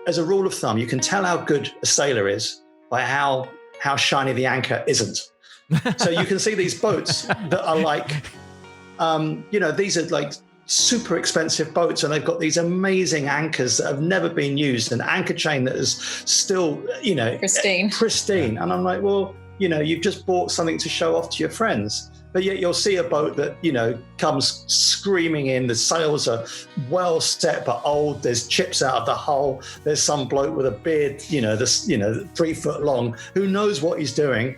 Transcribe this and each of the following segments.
as a rule of thumb, you can tell how good a sailor is by how shiny the anchor isn't. So you can see these boats that are like, these are like super expensive boats, and they've got these amazing anchors that have never been used, an anchor chain that is still, pristine. And I'm like, well, you've just bought something to show off to your friends. But yet you'll see a boat that, comes screaming in. The sails are well set but old. There's chips out of the hull. There's some bloke with a beard, 3 foot long, who knows what he's doing.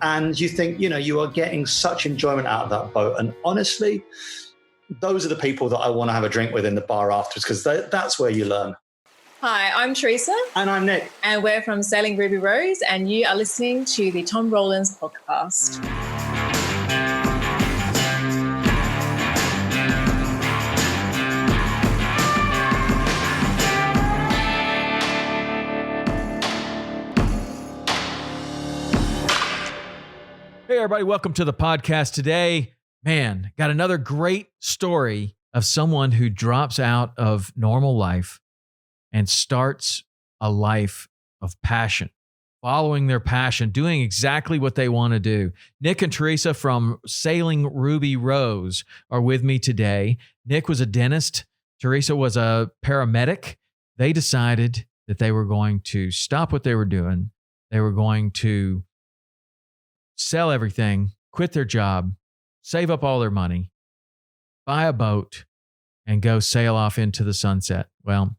And you think, you are getting such enjoyment out of that boat. And honestly, those are the people that I want to have a drink with in the bar afterwards, because that's where you learn. Hi, I'm Terysa. And I'm Nick. And we're from Sailing Ruby Rose, and you are listening to the Tom Rowland's podcast. Hey, everybody. Welcome to the podcast today. Man, got another great story of someone who drops out of normal life and starts a life of passion, following their passion, doing exactly what they want to do. Nick and Terysa from Sailing Ruby Rose are with me today. Nick was a dentist. Terysa was a paramedic. They decided that they were going to stop what they were doing. They were going to sell everything, quit their job, save up all their money, buy a boat, and go sail off into the sunset. Well,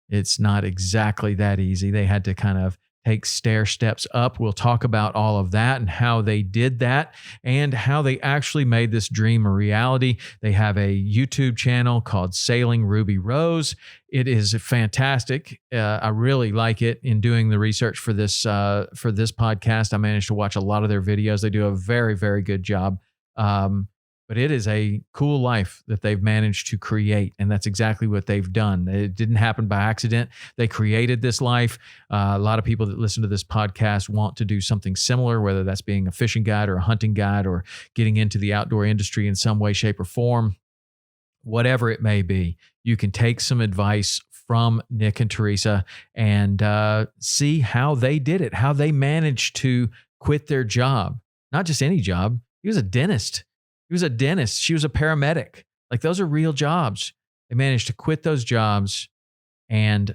it's not exactly that easy. They had to kind of take stair steps up. We'll talk about all of that and how they did that and how they actually made this dream a reality. They have a YouTube channel called Sailing Ruby Rose. It is fantastic. I really like it. In doing the research for this podcast, I managed to watch a lot of their videos. They do a very, very good job. But it is a cool life that they've managed to create, and that's exactly what they've done. It didn't happen by accident. They created this life. A lot of people that listen to this podcast want to do something similar, whether that's being a fishing guide or a hunting guide or getting into the outdoor industry in some way, shape, or form. Whatever it may be, you can take some advice from Nick and Terysa and see how they did it, how they managed to quit their job. Not just any job. He was a dentist. He was a dentist. She was a paramedic. Like, those are real jobs. They managed to quit those jobs and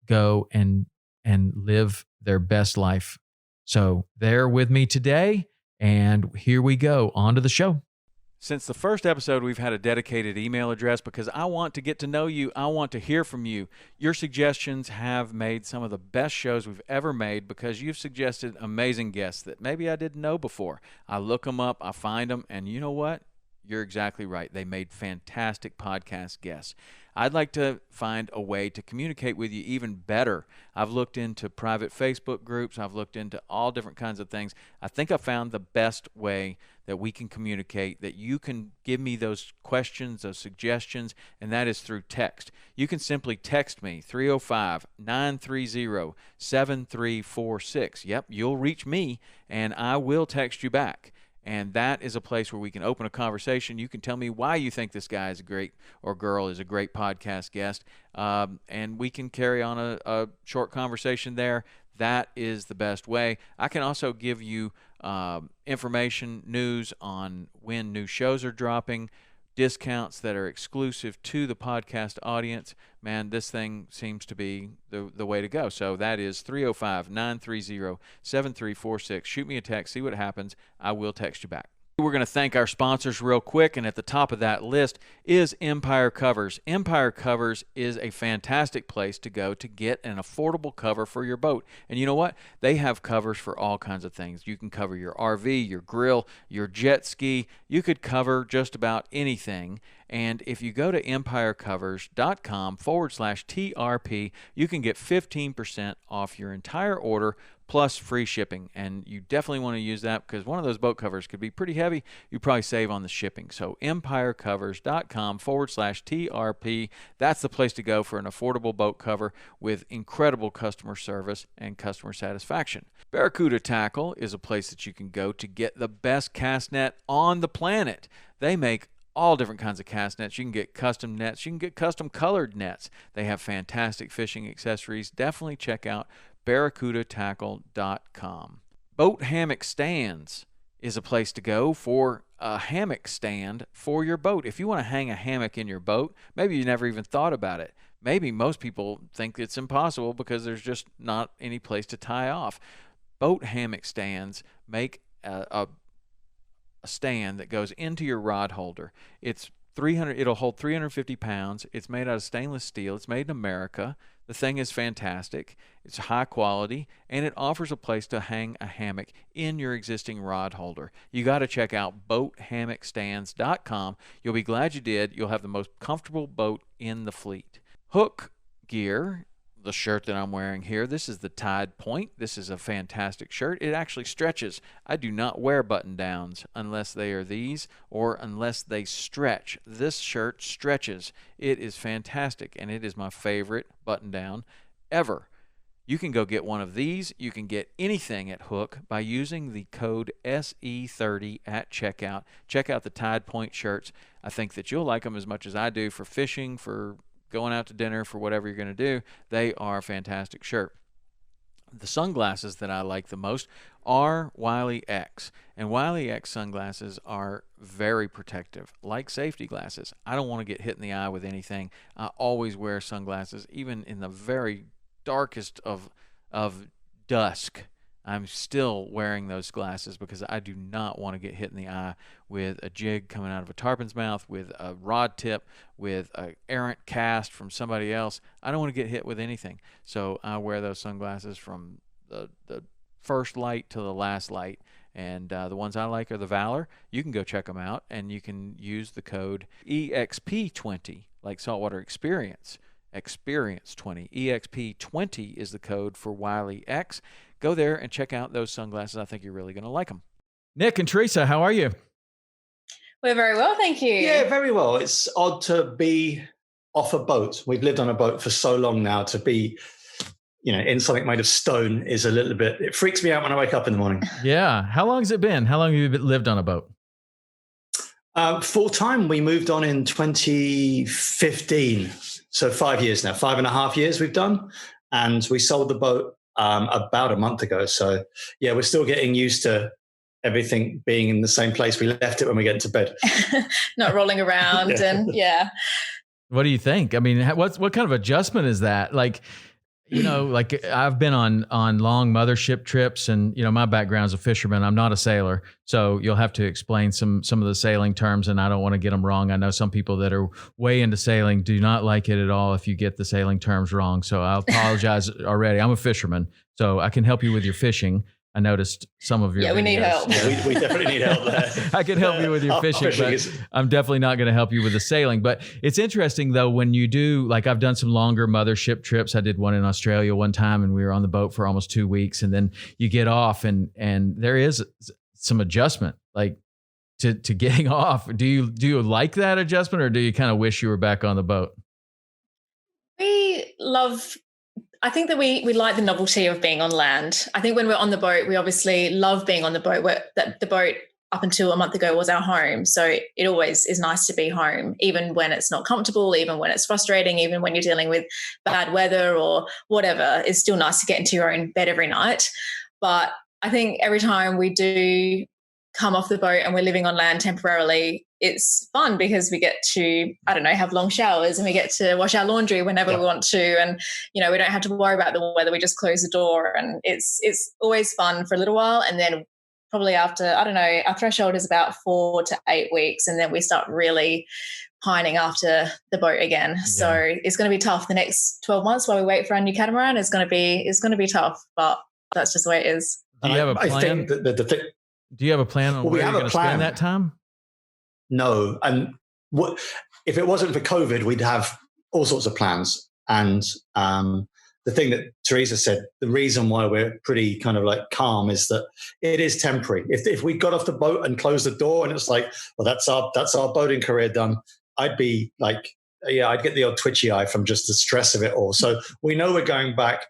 go and live their best life. So they're with me today, and here we go. On to the show. Since the first episode, we've had a dedicated email address because I want to get to know you. I want to hear from you. Your suggestions have made some of the best shows we've ever made because you've suggested amazing guests that maybe I didn't know before. I look them up, I find them, and you know what? You're exactly right. They made fantastic podcast guests. I'd like to find a way to communicate with you even better. I've looked into private Facebook groups. I've looked into all different kinds of things. I think I found the best way that we can communicate, that you can give me those questions, those suggestions, and that is through text. You can simply text me, 305-930-7346. Yep, you'll reach me, and I will text you back. And that is a place where we can open a conversation. You can tell me why you think this guy is a great, or girl is a great podcast guest, and we can carry on a short conversation there. That is the best way. I can also give you information, news on when new shows are dropping, discounts that are exclusive to the podcast audience. Man, this thing seems to be the way to go. So that is 305-930-7346. Shoot me a text, see what happens. I will text you back. We're going to thank our sponsors real quick, and at the top of that list is Empire Covers. Empire Covers is a fantastic place to go to get an affordable cover for your boat. And you know what? They have covers for all kinds of things. You can cover your RV, your grill, your jet ski. You could cover just about anything. And if you go to empirecovers.com/TRP, you can get 15% off your entire order plus free shipping. And you definitely want to use that because one of those boat covers could be pretty heavy. You probably save on the shipping. So empirecovers.com/TRP. That's the place to go for an affordable boat cover with incredible customer service and customer satisfaction. Barracuda Tackle is a place that you can go to get the best cast net on the planet. They make all different kinds of cast nets. You can get custom nets. You can get custom colored nets. They have fantastic fishing accessories. Definitely check out barracuda-tackle.com. Boat hammock stands is a place to go for a hammock stand for your boat. If you want to hang a hammock in your boat, maybe you never even thought about it. Maybe most people think it's impossible because there's just not any place to tie off. Boat hammock stands make a stand that goes into your rod holder. It'll hold 350 pounds. It's made out of stainless steel. It's made in America. The thing is fantastic. It's high quality, and it offers a place to hang a hammock in your existing rod holder. You got to check out boathammockstands.com. You'll be glad you did. You'll have the most comfortable boat in the fleet. Hook gear, the shirt that I'm wearing here, this is the Tide Point. This is a fantastic shirt. It actually stretches. I do not wear button downs unless they are these or unless they stretch. This shirt stretches. It is fantastic, and it is my favorite button down ever. You can go get one of these. You can get anything at Hook by using the code SE30 at checkout. Check out the Tide Point shirts. I think that you'll like them as much as I do for fishing, for going out to dinner, for whatever you're going to do. They are a fantastic shirt. The sunglasses that I like the most are Wiley X. And Wiley X sunglasses are very protective, like safety glasses. I don't want to get hit in the eye with anything. I always wear sunglasses, even in the very darkest of dusk. I'm still wearing those glasses because I do not want to get hit in the eye with a jig coming out of a tarpon's mouth, with a rod tip, with an errant cast from somebody else. I don't want to get hit with anything. So I wear those sunglasses from the first light to the last light. And the ones I like are the Valor. You can go check them out, and you can use the code EXP20, like Saltwater Experience. Experience 20. EXP20 is the code for Wiley X. Go there and check out those sunglasses. I think you're really going to like them. Nick and Terysa, how are you? We're very well, thank you. Yeah, very well. It's odd to be off a boat. We've lived on a boat for so long now. To be, in something made of stone is a little bit, it freaks me out when I wake up in the morning. Yeah. How long has it been? How long have you lived on a boat? Full time, we moved on in 2015. So 5 years now, 5.5 years we've done. And we sold the boat about a month ago. So yeah, we're still getting used to everything being in the same place we left it when we get into bed. Not rolling around and yeah. What do you think? I mean, what kind of adjustment is that? Like, like I've been on long mothership trips, and my background's a fisherman. I'm not a sailor, so you'll have to explain some of the sailing terms, and I don't want to get them wrong. I know some people that are way into sailing do not like it at all if you get the sailing terms wrong. So I apologize already. I'm a fisherman, so I can help you with your fishing. I noticed some of your videos. We need help. Yeah, we definitely need help there. I can help you with your fishing, but I'm definitely not going to help you with the sailing. But it's interesting, though, when you do, like I've done some longer mothership trips. I did one in Australia one time, and we were on the boat for almost 2 weeks. And then you get off, and there is some adjustment, like to getting off. Do you like that adjustment, or do you kind of wish you were back on the boat? I think that we like the novelty of being on land. I think when we're on the boat, we obviously love being on the boat. The boat up until a month ago was our home. So it always is nice to be home, even when it's not comfortable, even when it's frustrating, even when you're dealing with bad weather or whatever. It's still nice to get into your own bed every night. But I think every time we do come off the boat and we're living on land temporarily, it's fun because we get to, have long showers, and we get to wash our laundry whenever we want to. And, we don't have to worry about the weather. We just close the door, and it's always fun for a little while. And then probably after, our threshold is about 4 to 8 weeks. And then we start really pining after the boat again. Yeah. So it's going to be tough. The next 12 months while we wait for our new catamaran is going to be tough, but that's just the way it is. Do you have a plan? I think do you have a plan on where you're going to spend that time? No. And if it wasn't for COVID, we'd have all sorts of plans. And the thing that Terysa said, the reason why we're pretty kind of like calm is that it is temporary. If we got off the boat and closed the door and it's like, well, that's our boating career done, I'd be like, I'd get the odd twitchy eye from just the stress of it all. So we know we're going back.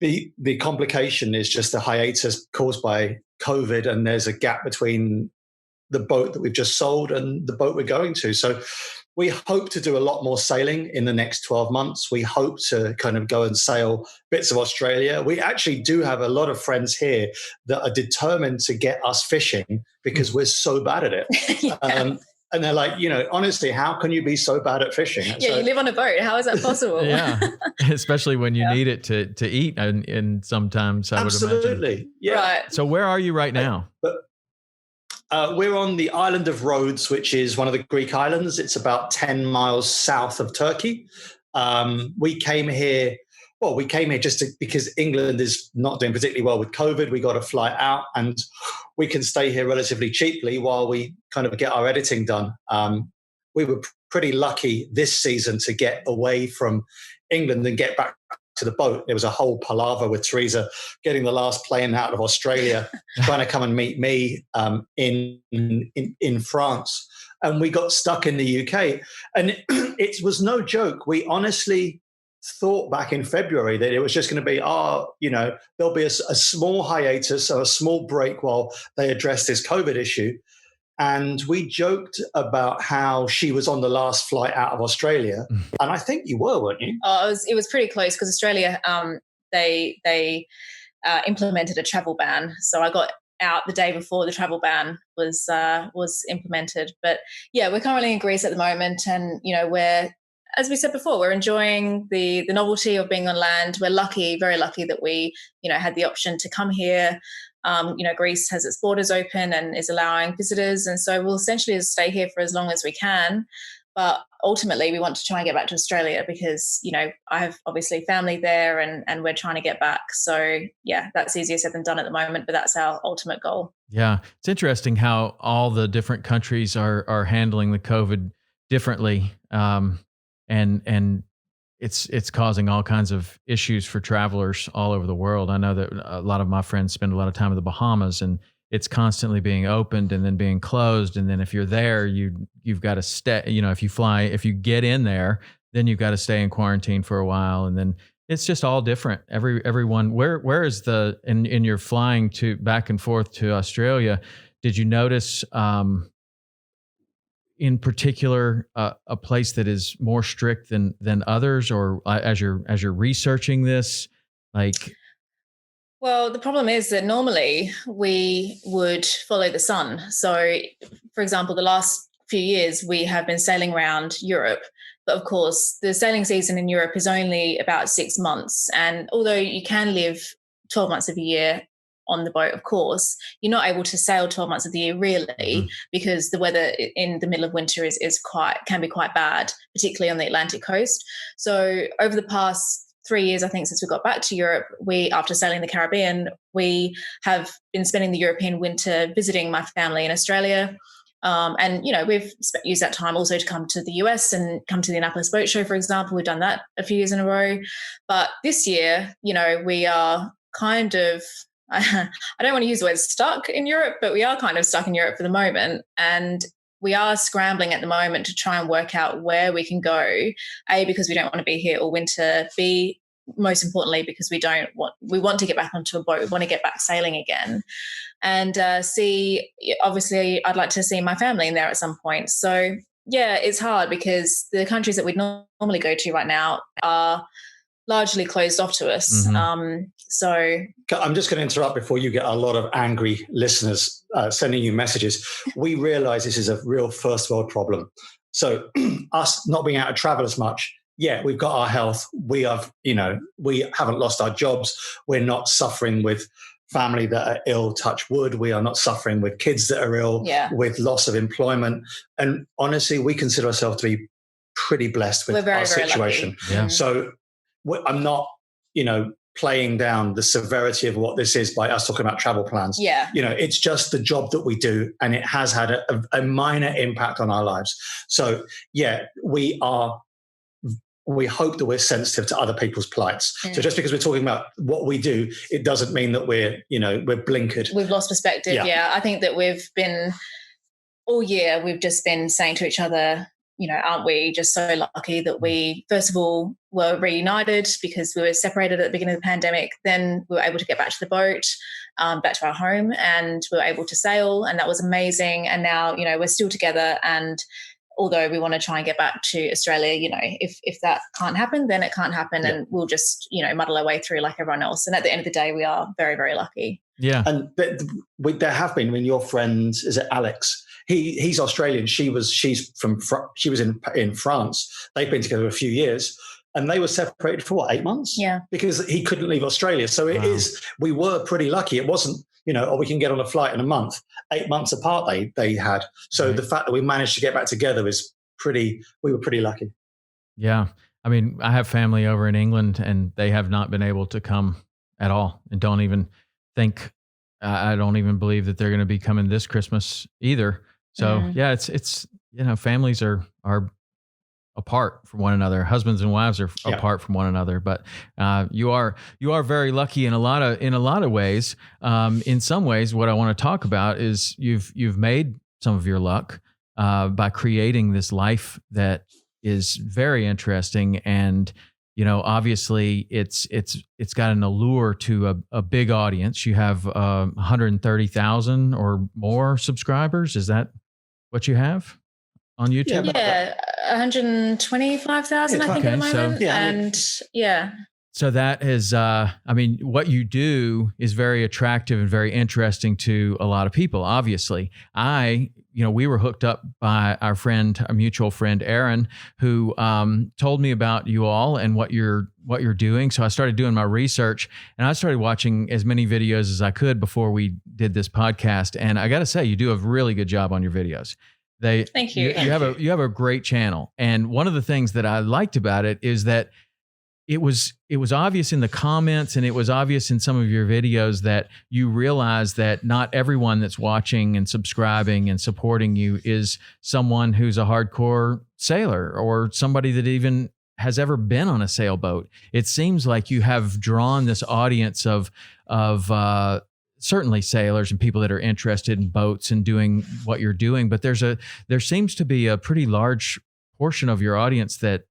The complication is just a hiatus caused by COVID, and there's a gap between the boat that we've just sold and the boat we're going to. So we hope to do a lot more sailing in the next 12 months. We hope to kind of go and sail bits of Australia. We actually do have a lot of friends here that are determined to get us fishing because we're so bad at it. Yeah. And they're like, honestly, how can you be so bad at fishing? Yeah, you live on a boat. How is that possible? Yeah, especially when you need it to eat, and sometimes I would imagine. Absolutely, yeah. Right. So where are you right now? We're on the island of Rhodes, which is one of the Greek islands. It's about 10 miles south of Turkey. We came here just because England is not doing particularly well with COVID. We got a flight out and we can stay here relatively cheaply while we kind of get our editing done. We were pretty lucky this season to get away from England and get back to the boat. There was a whole palaver with Terysa getting the last plane out of Australia, trying to come and meet me in France. And we got stuck in the UK. And it was no joke. We honestly thought back in February that it was just going to be, there'll be a small hiatus or a small break while they address this COVID issue. And we joked about how she was on the last flight out of Australia. And I think you were, weren't you? Oh, it was pretty close because Australia, they implemented a travel ban. So I got out the day before the travel ban was implemented. But yeah, we're currently in Greece at the moment. And, we're, as we said before, we're enjoying the novelty of being on land. We're lucky, very lucky that we, had the option to come here. Greece has its borders open and is allowing visitors. And so we'll essentially stay here for as long as we can. But ultimately, we want to try and get back to Australia because, I have obviously family there and we're trying to get back. So, yeah, that's easier said than done at the moment, but that's our ultimate goal. Yeah. It's interesting how all the different countries are handling the COVID differently. And it's causing all kinds of issues for travelers all over the world. I know that a lot of my friends spend a lot of time in the Bahamas, and it's constantly being opened and then being closed. And then if you're there, you've got to stay. If you get in there, then you've got to stay in quarantine for a while. And then it's just all different. Everyone. Where is in your flying to back and forth to Australia? Did you notice? In particular, a place that is more strict than others, or as you're researching this, like? Well, the problem is that normally we would follow the sun. So, for example, the last few years we have been sailing around Europe, but of course the sailing season in Europe is only about 6 months. And although you can live 12 months of the year on the boat, of course, you're not able to sail 12 months of the year really, because the weather in the middle of winter can be quite bad, particularly on the Atlantic coast. So over the past 3 years, I think, since we got back to Europe, after sailing the Caribbean, we have been spending the European winter visiting my family in Australia. And, we've used that time also to come to the US and come to the Annapolis Boat Show, for example. We've done that a few years in a row. But this year, we are kind of, I don't want to use the word stuck in Europe, but we are kind of stuck in Europe for the moment. And we are scrambling at the moment to try and work out where we can go, A, because we don't want to be here all winter, B, most importantly, because we want to get back onto a boat. We want to get back sailing again. And C, obviously, I'd like to see my family in there at some point. So, yeah, it's hard because the countries that we'd normally go to right now are largely closed off to us. So I'm just going to interrupt before you get a lot of angry listeners sending you messages. We realize this is a real first world problem. So us not being able to travel as much, yeah, we've got our health. We have, we haven't lost our jobs. We're not suffering with family that are ill, touch wood. We are not suffering with kids that are ill, with loss of employment. And honestly, we consider ourselves to be pretty blessed with our situation. Yeah. So I'm not, playing down the severity of what this is by us talking about travel plans. Yeah. It's just the job that we do, and it has had a minor impact on our lives. So yeah, we hope that we're sensitive to other people's plights. So just because we're talking about what we do, it doesn't mean that we're blinkered. We've lost perspective. Yeah. I think that all year we've just been saying to each other, aren't we just so lucky that we, first of all, were reunited because we were separated at the beginning of the pandemic. Then we were able to get back to the boat, back to our home, and we were able to sail, and that was amazing. And now, we're still together. And although we want to try and get back to Australia, if that can't happen, then it can't happen, and we'll just, muddle our way through like everyone else. And at the end of the day, we are very, very lucky. Yeah. And there have been, your friend, is it Alex? He's Australian. She was in France. They've been together a few years, and they were separated for 8 months? Yeah. Because he couldn't leave Australia. So we were pretty lucky. It wasn't, we can get on a flight in a month. 8 months apart they had. So the fact that we managed to get back together we were pretty lucky. Yeah. I mean, I have family over in England, and they have not been able to come at all, and don't even think, I don't even believe that they're going to be coming this Christmas either. So it's families are apart from one another. Husbands and wives are apart from one another. But you are very lucky in a lot of ways. In some ways, what I want to talk about is you've made some of your luck by creating this life that is very interesting, and obviously it's got an allure to a big audience. You have 130,000 or more subscribers. Is that what you have on YouTube? Yeah, 125,000, I think, at the moment. So that is, what you do is very attractive and very interesting to a lot of people. Obviously, we were hooked up by our mutual friend, Aaron, who told me about you all and what you're doing. So I started doing my research, and I started watching as many videos as I could before we did this podcast. And I got to say, you do a really good job on your videos. Thank you. You have a great channel. And one of the things that I liked about it is that it was obvious in the comments, and it was obvious in some of your videos that you realize that not everyone that's watching and subscribing and supporting you is someone who's a hardcore sailor or somebody that even has ever been on a sailboat. It seems like you have drawn this audience of certainly sailors and people that are interested in boats and doing what you're doing, but there seems to be a pretty large portion of your audience that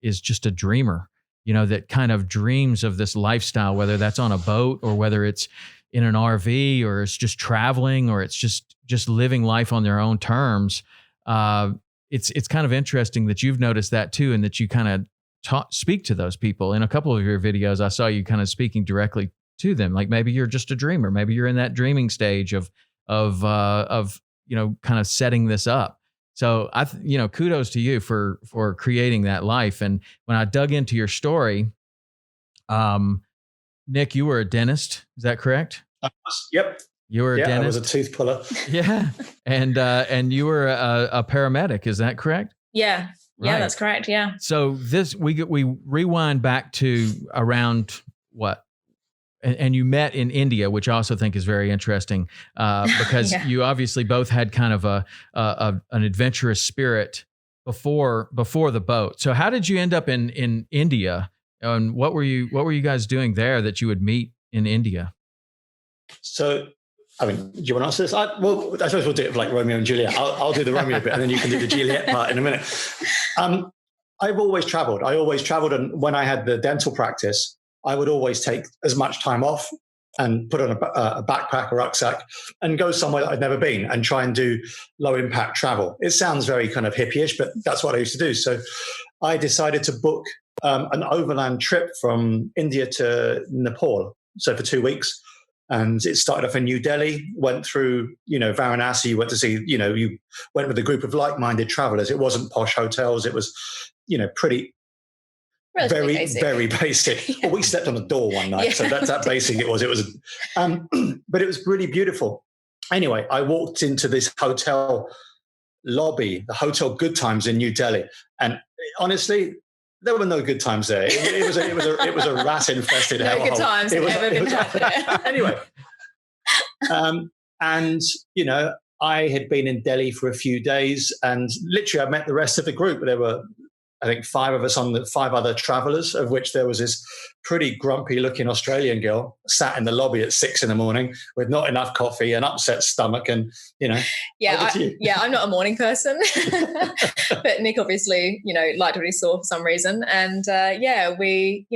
is just a dreamer. That kind of dreams of this lifestyle, whether that's on a boat or whether it's in an RV or it's just traveling or it's just living life on their own terms. It's kind of interesting that you've noticed that too, and that you kind of speak to those people. In a couple of your videos, I saw you kind of speaking directly to them. Like maybe you're just a dreamer. Maybe you're in that dreaming stage of kind of setting this up. So kudos to you for creating that life. And when I dug into your story, Nick, you were a dentist. Is that correct? Yep. You were a dentist. I was a tooth puller. Yeah. And you were a paramedic. Is that correct? Yeah. Right. Yeah, that's correct. Yeah. So we rewind back to around what? And you met in India, which I also think is very interesting because you obviously both had kind of an adventurous spirit before the boat. So how did you end up in India, and what were you guys doing there that you would meet in India? So, do you want to answer this? I suppose we'll do it like Romeo and Juliet. I'll do the Romeo bit, and then you can do the Juliet part in a minute. I've always traveled. And when I had the dental practice, I would always take as much time off and put on a backpack or rucksack and go somewhere that I'd never been and try and do low impact travel. It sounds very kind of hippie-ish, but that's what I used to do. So I decided to book an overland trip from India to Nepal. So for 2 weeks. And it started off in New Delhi, went through, Varanasi. You went to see, you went with a group of like-minded travelers. It wasn't posh hotels. It was, pretty... Relatively very basic. Yeah. Well, we slept on a door one night, so that's how basic it was. It was, but it was really beautiful. Anyway, I walked into this hotel lobby, the Hotel Good Times in New Delhi, and honestly, there were no good times there. It was a rat infested hellhole. No good times ever been had there. Anyway, and I had been in Delhi for a few days, and literally I met the rest of the group. There were I think 5 of us on the 5 other travelers, of which there was this pretty grumpy looking Australian girl sat in the lobby at 6 a.m. with not enough coffee, an upset stomach, and I'm not a morning person, but Nick obviously liked what he saw for some reason, and we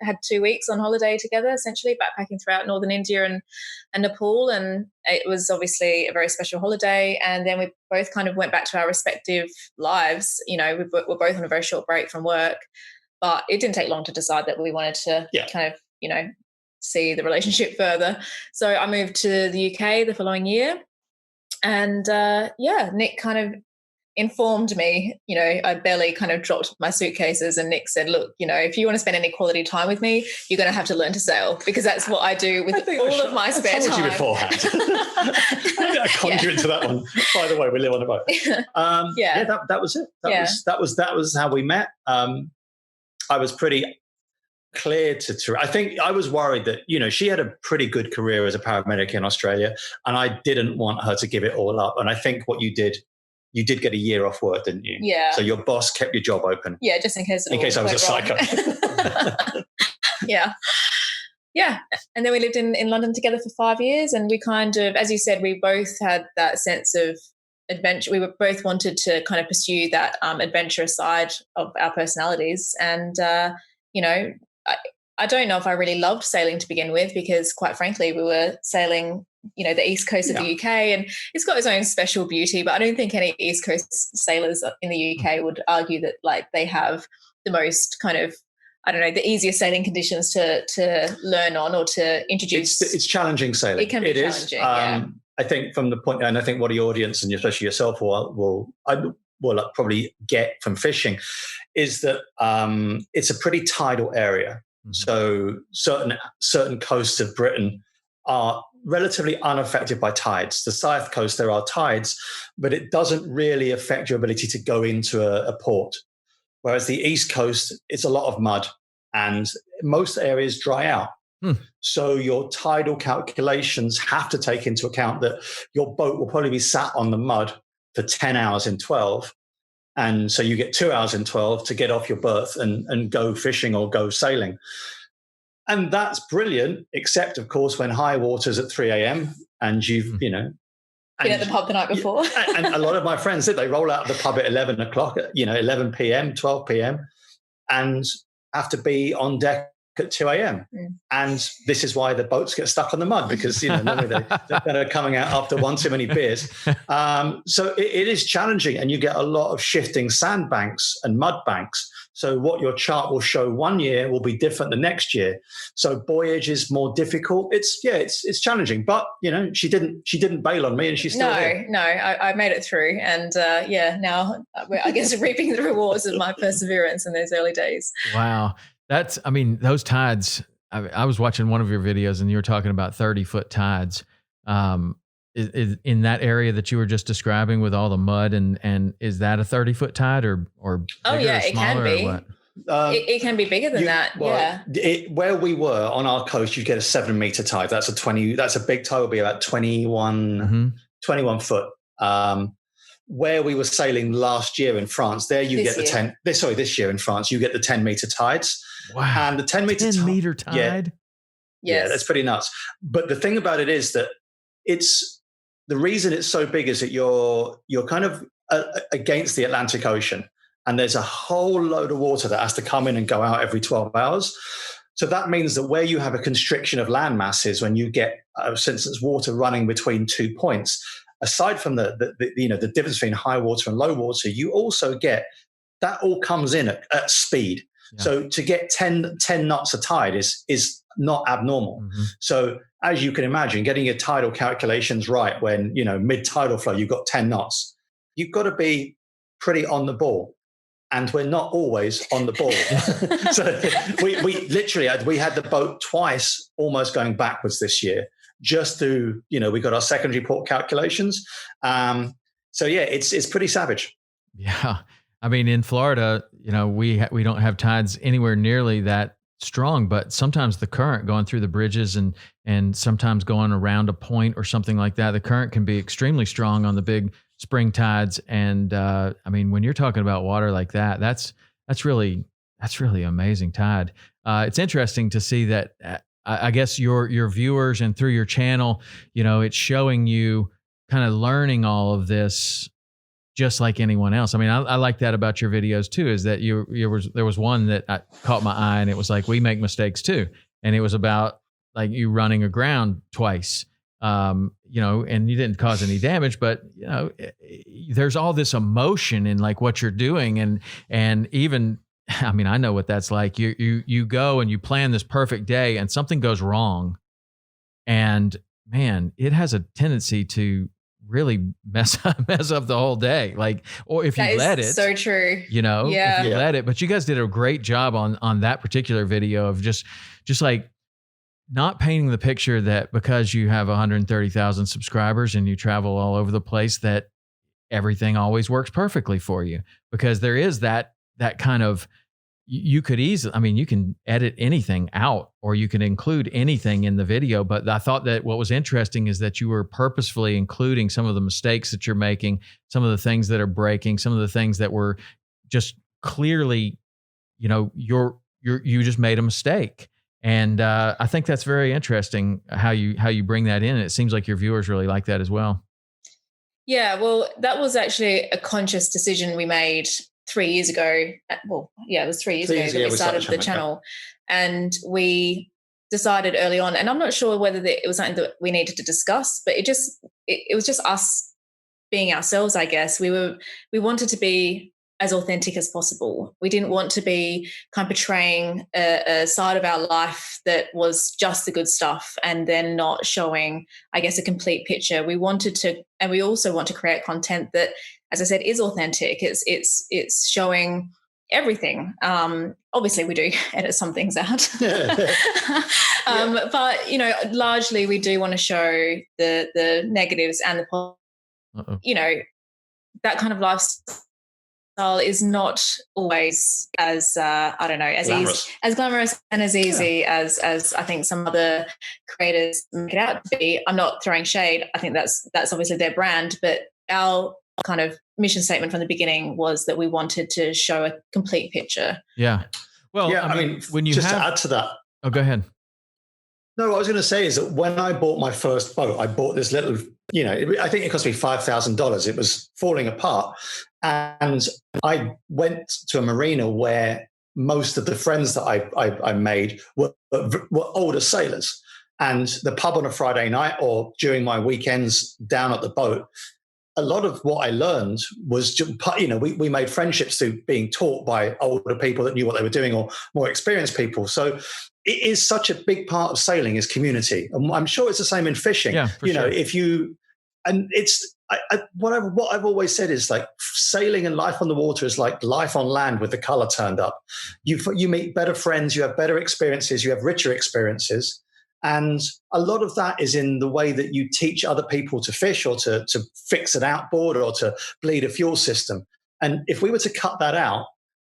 had 2 weeks on holiday together, essentially backpacking throughout northern India and Nepal, and it was obviously a very special holiday. And then we both kind of went back to our respective lives. We're both on a very short break from work, but it didn't take long to decide that we wanted to kind of see the relationship further. So I moved to the UK the following year, and Nick kind of informed me. I barely kind of dropped my suitcases, and Nick said, look, if you want to spend any quality time with me, you're going to have to learn to sail, because that's what I do with all of my spare time. I told you beforehand. I conned you into that one. By the way, we live on a boat. That was it. That was how we met. I was pretty clear to I think I was worried that she had a pretty good career as a paramedic in Australia, and I didn't want her to give it all up. And I think what you did get a year off work, didn't you? Yeah. So your boss kept your job open. Yeah, just in case I was a psycho. Yeah. And then we lived in London together for 5 years, and we kind of, as you said, we both had that sense of adventure. We both wanted to kind of pursue that adventurous side of our personalities. And, I don't know if I really loved sailing to begin with, because quite frankly, we were sailing the east coast of the UK, and it's got its own special beauty, but I don't think any East Coast sailors in the UK would argue that they have the most kind of, the easiest sailing conditions to learn on or to introduce. It's challenging sailing. It can be challenging, I think from the point, and I think what the audience, and especially yourself, will probably get from fishing, is that it's a pretty tidal area. Mm-hmm. So certain coasts of Britain are relatively unaffected by tides. The South Coast, there are tides, but it doesn't really affect your ability to go into a port. Whereas the East Coast, it's a lot of mud, and most areas dry out. So your tidal calculations have to take into account that your boat will probably be sat on the mud for 10 hours in 12. And so you get 2 hours in 12 to get off your berth and go fishing or go sailing. And that's brilliant, except, of course, when high water's at 3 a.m. and you've, been at the pub the night before. And a lot of my friends did. They roll out of the pub at 11 o'clock, 11 p.m., 12 p.m., and have to be on deck at 2 a.m. And this is why the boats get stuck on the mud, because normally they're coming out after one too many beers. So it is challenging, and you get a lot of shifting sandbanks and mud banks. So what your chart will show one year will be different the next year. So voyage is more difficult. It's challenging, but she didn't bail on me, and she's still here. No, I made it through, and now I guess reaping the rewards of my perseverance in those early days. Wow. Those tides, I was watching one of your videos, and you were talking about 30-foot tides. In that area that you were just describing with all the mud, and is that a 30-foot tide or bigger, it can be. Or what? It can be bigger than that. Where we were on our coast, you get a 7-meter tide. That's a big tide, will be about 21 foot. Where we were sailing last year in France, there you get this year in France, you get the 10-meter tides. Wow. And the 10-meter tide? Yeah, that's pretty nuts. But the thing about it is that the reason it's so big is that you're kind of against the Atlantic Ocean, and there's a whole load of water that has to come in and go out every 12 hours. So that means that where you have a constriction of land masses, when you get, for instance, water running between 2 points, aside from the difference between high water and low water, you also get that all comes in at speed. Yeah. So to get 10 knots a tide is not abnormal. Mm-hmm. So as you can imagine, getting your tidal calculations right when, mid-tidal flow, you've got 10 knots, you've got to be pretty on the ball. And we're not always on the ball. So we literally had the boat twice almost going backwards this year, just to, we got our secondary port calculations. It's pretty savage. Yeah. In Florida, we don't have tides anywhere nearly that strong, but sometimes the current going through the bridges and sometimes going around a point or something like that, the current can be extremely strong on the big spring tides. And when you're talking about water like that, That's really amazing, Todd. It's interesting to see that. I guess your viewers and through your channel, it's showing you kind of learning all of this just like anyone else. I mean, I like that about your videos too, is that there was one that caught my eye, and it was like, we make mistakes too. And it was about like you running aground twice, and you didn't cause any damage, but there's all this emotion in like what you're doing. And even, I mean, I know what that's like. You go and you plan this perfect day and something goes wrong, and man, it has a tendency to really mess up the whole day. Like, or if you let it, so true. If you let it, but you guys did a great job on that particular video of just like not painting the picture that because you have 130,000 subscribers and you travel all over the place, that everything always works perfectly for you, because there is that kind of, you could easily, I mean, you can edit anything out or you can include anything in the video. But I thought that what was interesting is that you were purposefully including some of the mistakes that you're making, some of the things that are breaking, some of the things that were just clearly, you just made a mistake. And I think that's very interesting how you bring that in. It seems like your viewers really like that as well. Yeah, well, that was actually a conscious decision we made 3 years ago. Well, yeah, it was 3 years ago that we started the channel. And we decided early on, and I'm not sure whether it was something that we needed to discuss, but it was just us being ourselves, I guess. We wanted to be as authentic as possible. We didn't want to be kind of portraying a side of our life that was just the good stuff and then not showing, I guess, a complete picture. We wanted to, and we also want to create content that, as I said, is authentic. It's showing everything. Obviously, we do edit some things out, but largely we do want to show the negatives and the that kind of lifestyle is not always as as glamorous and as easy as I think some other creators make it out to be. I'm not throwing shade. I think that's obviously their brand, but our kind of mission statement from the beginning was that we wanted to show a complete picture. Yeah. Well, yeah, I mean, when you to add to that. Oh, go ahead. No, what I was going to say is that when I bought my first boat, I bought this little, I think it cost me $5,000. It was falling apart. And I went to a marina where most of the friends that I made were older sailors. And the pub on a Friday night or during my weekends down at the boat, a lot of what I learned was, we made friendships through being taught by older people that knew what they were doing or more experienced people. So it is such a big part of sailing is community. And I'm sure it's the same in fishing. Yeah, sure. If you, and it's, what I've always said is like sailing and life on the water is like life on land with the color turned up. You meet better friends, you have better experiences, you have richer experiences. And a lot of that is in the way that you teach other people to fish or to fix an outboard or to bleed a fuel system. And if we were to cut that out,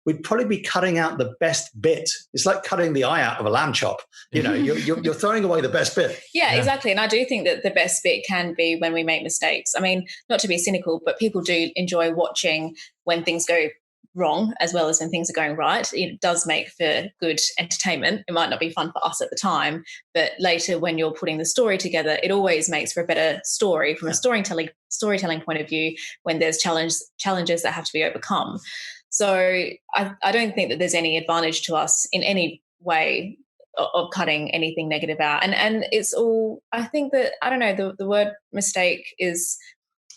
we'd probably be cutting out the best bit. It's like cutting the eye out of a lamb chop. You're throwing away the best bit. Yeah, exactly. And I do think that the best bit can be when we make mistakes. I mean, not to be cynical, but people do enjoy watching when things go wrong as well as when things are going right. It does make for good entertainment. It might not be fun for us at the time, but later when you're putting the story together, it always makes for a better story from a storytelling point of view when there's challenges that have to be overcome. So I don't think that there's any advantage to us in any way of cutting anything negative out. And it's all, I think that, I don't know, the word mistake is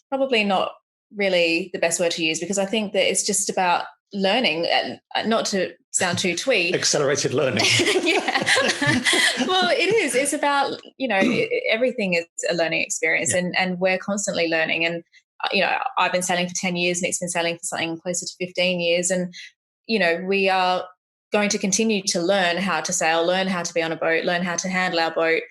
probably not really the best word to use, because I think that it's just about learning, not to sound too twee. Accelerated learning. Yeah. Well, it is. It's about, everything is a learning experience, and we're constantly learning. And I've been sailing for 10 years, Nick's been sailing for something closer to 15 years. And, we are going to continue to learn how to sail, learn how to be on a boat, learn how to handle our boat,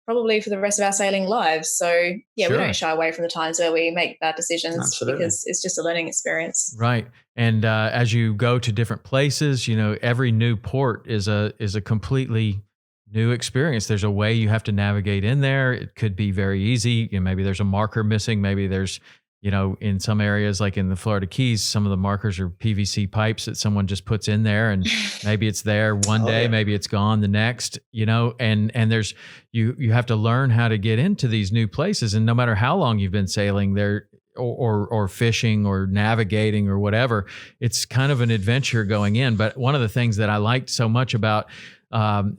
probably for the rest of our sailing lives. So, yeah, sure. We don't shy away from the times where we make bad decisions. Absolutely. Because it's just a learning experience. Right. And as you go to different places, every new port is a completely new experience. There's a way you have to navigate in there. It could be very easy. Maybe there's a marker missing. Maybe there's in some areas, like in the Florida Keys, some of the markers are PVC pipes that someone just puts in there, and maybe it's there one day, maybe it's gone the next, and there's, you have to learn how to get into these new places. And no matter how long you've been sailing there or fishing or navigating or whatever, it's kind of an adventure going in. But one of the things that I liked so much about, it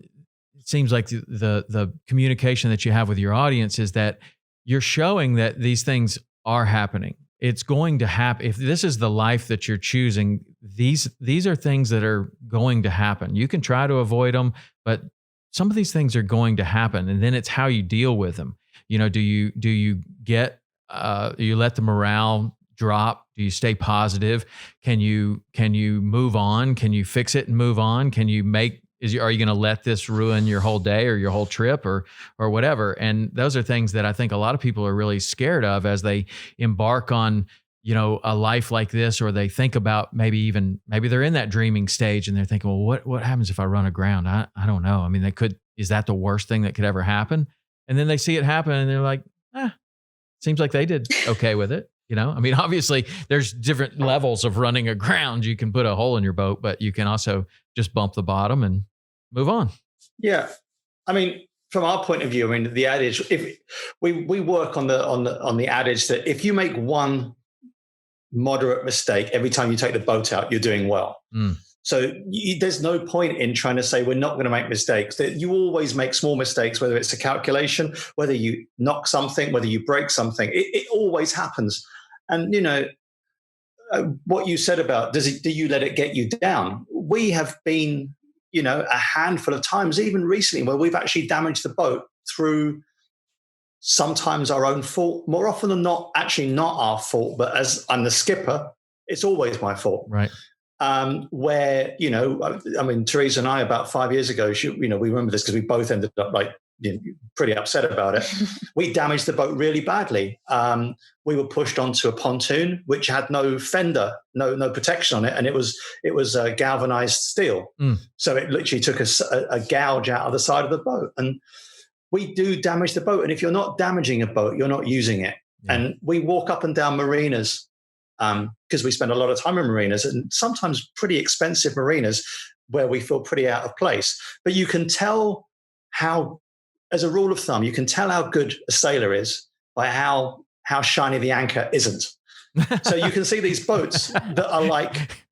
seems like the communication that you have with your audience is that you're showing that these things are happening. It's going to happen. If this is the life that you're choosing, these are things that are going to happen. You can try to avoid them, but some of these things are going to happen. And then it's how you deal with them. Do you get, you let the morale drop? Do you stay positive? Can you move on? Can you fix it and move on? Can you are you going to let this ruin your whole day or your whole trip or whatever? And those are things that I think a lot of people are really scared of as they embark on, a life like this, or they think about maybe they're in that dreaming stage and they're thinking, well, what happens if I run aground? I don't know. I mean, is that the worst thing that could ever happen? And then they see it happen and they're like, seems like they did okay with it. I mean, obviously there's different levels of running aground. You can put a hole in your boat, but you can also just bump the bottom and move on. Yeah. I mean, from our point of view, I mean, the adage, if we work on the adage that if you make one moderate mistake every time you take the boat out, you're doing well. So there's no point in trying to say we're not going to make mistakes. That you always make small mistakes, whether it's a calculation, whether you knock something, whether you break something. It always happens. And what you said about do you let it get you down? We have been, a handful of times, even recently, where we've actually damaged the boat through sometimes our own fault. More often than not, actually not our fault, but as I'm the skipper, it's always my fault. Right. Where, I mean, Terysa and I, about 5 years ago, we remember this because we both ended up pretty upset about it. We damaged the boat really badly. We were pushed onto a pontoon, which had no fender, no protection on it. And it was galvanized steel. So it literally took a gouge out of the side of the boat. And we do damage the boat. And if you're not damaging a boat, you're not using it. Yeah. And we walk up and down marinas, because we spend a lot of time in marinas, and sometimes pretty expensive marinas where we feel pretty out of place. But you can tell how, as a rule of thumb, you can tell how good a sailor is by how shiny the anchor isn't. So you can see these boats that are like,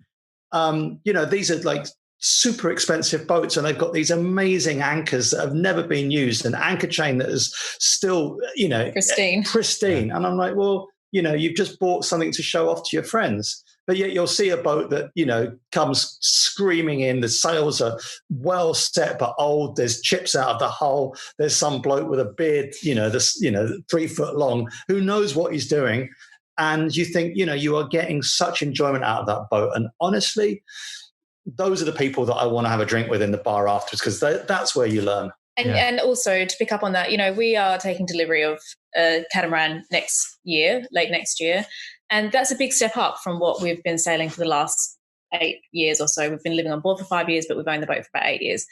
these are like super expensive boats, and they've got these amazing anchors that have never been used, an anchor chain that is still, pristine. And I'm like, well, you've just bought something to show off to your friends. But yet you'll see a boat that, comes screaming in. The sails are well set, but old. There's chips out of the hull. There's some bloke with a beard, 3 foot long, who knows what he's doing. And you think, you are getting such enjoyment out of that boat. And honestly, those are the people that I want to have a drink with in the bar afterwards, because that's where you learn. And also to pick up on that, we are taking delivery of a catamaran late next year. And that's a big step up from what we've been sailing for the last 8 years or so. We've been living on board for 5 years, but we've owned the boat for about 8 years.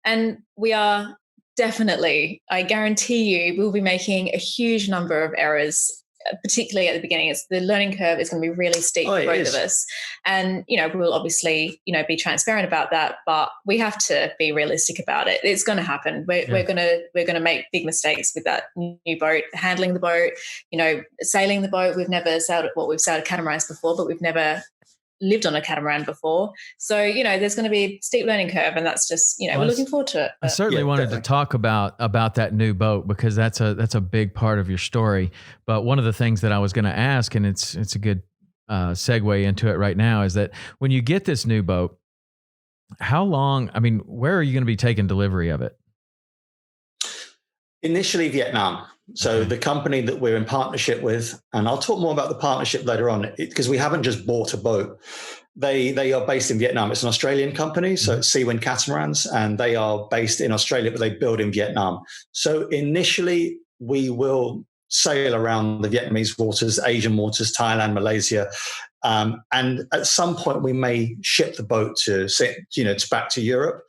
And we are definitely, I guarantee you, we'll be making a huge number of errors, particularly at the beginning. The learning curve is going to be really steep for both of us. And, we'll obviously, be transparent about that, but we have to be realistic about it. It's going to happen. We're going to make big mistakes with that new boat, handling the boat, sailing the boat. We've never sailed catamarans before, but we've never lived on a catamaran before. So, there's going to be a steep learning curve, and that's just, we're looking forward to it. I certainly wanted to talk about that new boat, because that's a big part of your story. But one of the things that I was going to ask, and it's a good segue into it right now, is that when you get this new boat, how long, where are you going to be taking delivery of it? Initially, Vietnam. So the company that we're in partnership with, and I'll talk more about the partnership later on, because we haven't just bought a boat. They are based in Vietnam. It's an Australian company, so it's Seawind Catamarans, and they are based in Australia, but they build in Vietnam. So initially, we will sail around the Vietnamese waters, Asian waters, Thailand, Malaysia, and at some point we may ship the boat to back to Europe.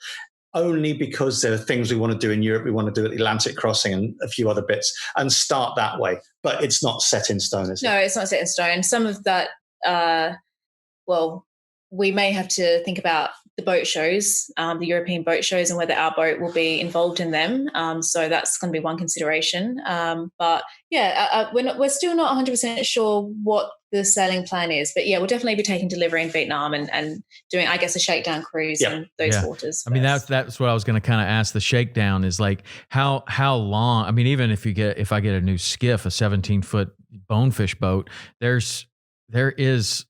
only because there are things we want to do in Europe. We want to do at the Atlantic crossing and a few other bits and start that way. But it's not set in stone, is it? No, it's not set in stone. Some of that, we may have to think about the boat shows, the European boat shows, and whether our boat will be involved in them. So that's going to be one consideration. But yeah, we're still not 100% sure what the sailing plan is. But yeah, we'll definitely be taking delivery in Vietnam and doing, I guess, a shakedown cruise in those waters. I mean, that's what I was going to kind of ask. The shakedown is like how long? I mean, even if I get a new skiff, a 17-foot bonefish boat, there is